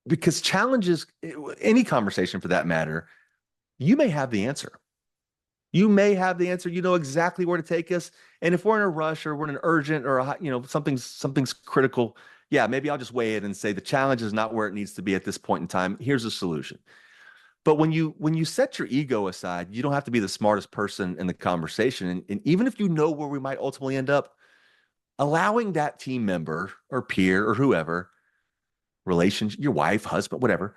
because challenges, any conversation for that matter, you may have the answer. You may have the answer. You know exactly where to take us. And if we're in a rush or we're in an urgent or something's critical, yeah, maybe I'll just weigh it and say the challenge is not where it needs to be at this point in time. Here's a solution. But when you set your ego aside, you don't have to be the smartest person in the conversation. And even if you know where we might ultimately end up, allowing that team member or peer or whoever, relationship, your wife, husband, whatever,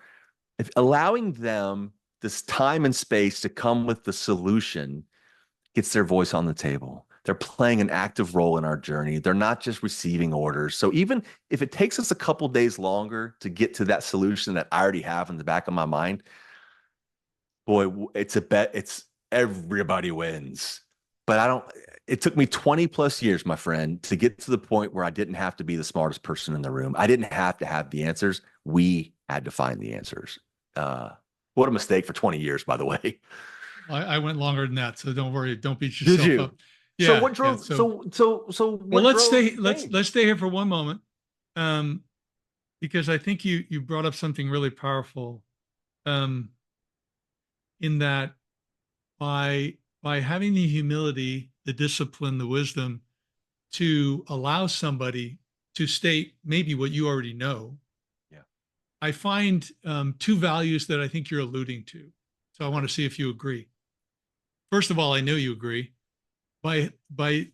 if allowing them this time and space to come with the solution gets their voice on the table. They're playing an active role in our journey. They're not just receiving orders. So even if it takes us a couple days longer to get to that solution that I already have in the back of my mind, boy, it's a bet. It's everybody wins. But it took me 20 plus years, my friend, to get to the point where I didn't have to be the smartest person in the room. I didn't have to have the answers. We had to find the answers. What a mistake for 20 years, by the way. I went longer than that, so don't worry. Don't beat Did yourself you? up. So Yeah. what Yeah. drove So, well, what drove the change? let's stay here for one moment. Um, because I think you brought up something really powerful. Um, in that by having the humility, the discipline, the wisdom to allow somebody to state maybe what you already know. Yeah. I find two values that I think you're alluding to. So I want to see if you agree. First of all, I know you agree. By by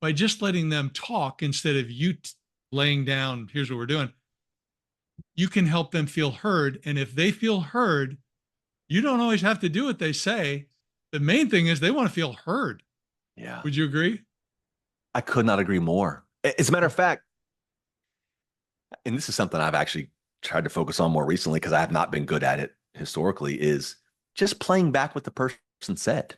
by just letting them talk instead of you laying down, here's what we're doing, you can help them feel heard. And if they feel heard, you don't always have to do what they say. The main thing is they want to feel heard. Yeah. Would you agree? I could not agree more. As a matter of fact, and this is something I've actually tried to focus on more recently because I have not been good at it historically, is just playing back what the person said.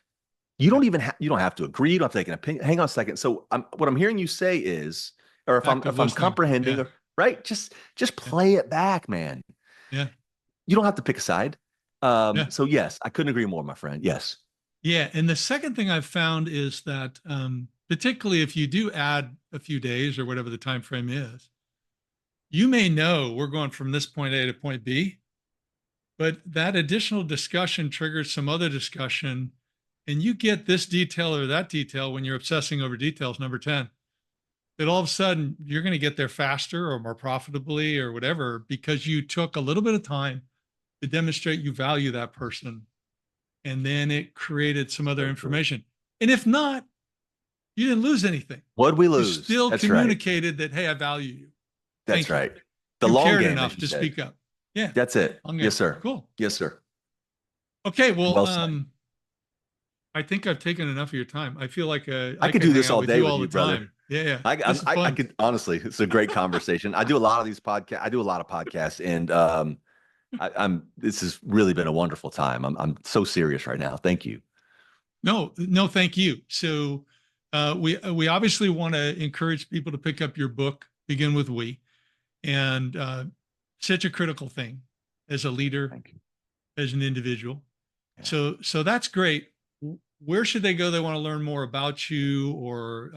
You don't even you don't have to agree. You don't have to take an opinion. Hang on a second. So what I'm hearing you say is, or Active if I'm listening. comprehending, Yeah. right, just play it back, man. Yeah. You don't have to pick a side. Yeah. So yes, I couldn't agree more, my friend. Yes. Yeah. And the second thing I've found is that particularly if you do add a few days or whatever the time frame is, you may know we're going from this point A to point B, but that additional discussion triggers some other discussion, and you get this detail or that detail when you're obsessing over details, number 10, that all of a sudden you're going to get there faster or more profitably or whatever because you took a little bit of time to demonstrate you value that person. And then it created some other information. And if not, you didn't lose anything. What'd we You lose? still That's right. communicated that, hey, I value you. That's Thank you. right. The You long cared game, enough as you to said. speak up. Yeah. That's it. Long Yes, game. sir. Cool. Yes, sir. Okay. Well, Well said. I think I've taken enough of your time. I feel like I could can do hang this out all with day you with all you, the brother. time. Yeah, yeah. I, This is I fun. could honestly, it's a great conversation. I do a lot of these podcasts. I do a lot of podcasts, and this has really been a wonderful time. I'm so serious right now. Thank you. No, no, thank you. So we obviously want to encourage people to pick up your book, Begin with We, and such a critical thing as a leader, Thank you. as an individual. Yeah. So that's great. Where should they go? They want to learn more about you, or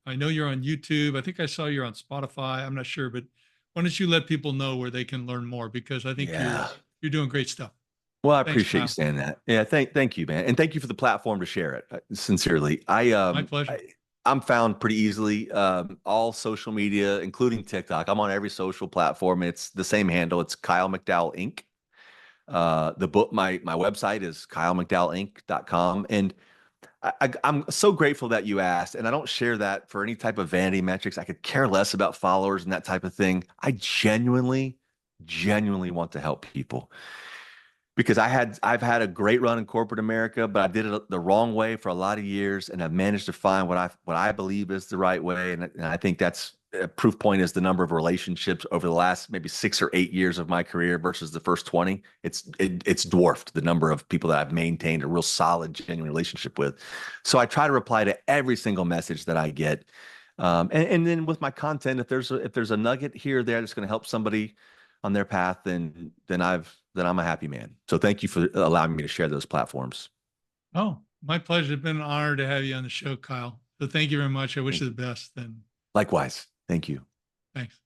I know you're on YouTube. I think I saw you're on Spotify. I'm not sure, but why don't you let people know where they can learn more? Because I think Yeah. you're doing great stuff. Well, I Thanks, appreciate you Kyle. saying that. Yeah, thank you, man, and thank you for the platform to share it. Sincerely, My pleasure. I'm found pretty easily all social media, including TikTok. I'm on every social platform. It's the same handle. It's Kyle McDowell Inc. The book, my website is kylemcdowellinc.com, and I'm so grateful that you asked. And I don't share that for any type of vanity metrics. I could care less about followers and that type of thing. I genuinely want to help people because I've had a great run in corporate America, but I did it the wrong way for a lot of years, and I've managed to find what I believe is the right way. And I think that's a proof point is the number of relationships over the last maybe 6 or 8 years of my career versus the first 20. It's dwarfed the number of people that I've maintained a real solid, genuine relationship with. So I try to reply to every single message that I get. And then with my content, if there's a nugget here or there that's going to help somebody on their path, then I'm a happy man. So thank you for allowing me to share those platforms. Oh, my pleasure. It's been an honor to have you on the show, Kyle. So thank you very much. I wish you the best. And likewise. Thank you. thanks.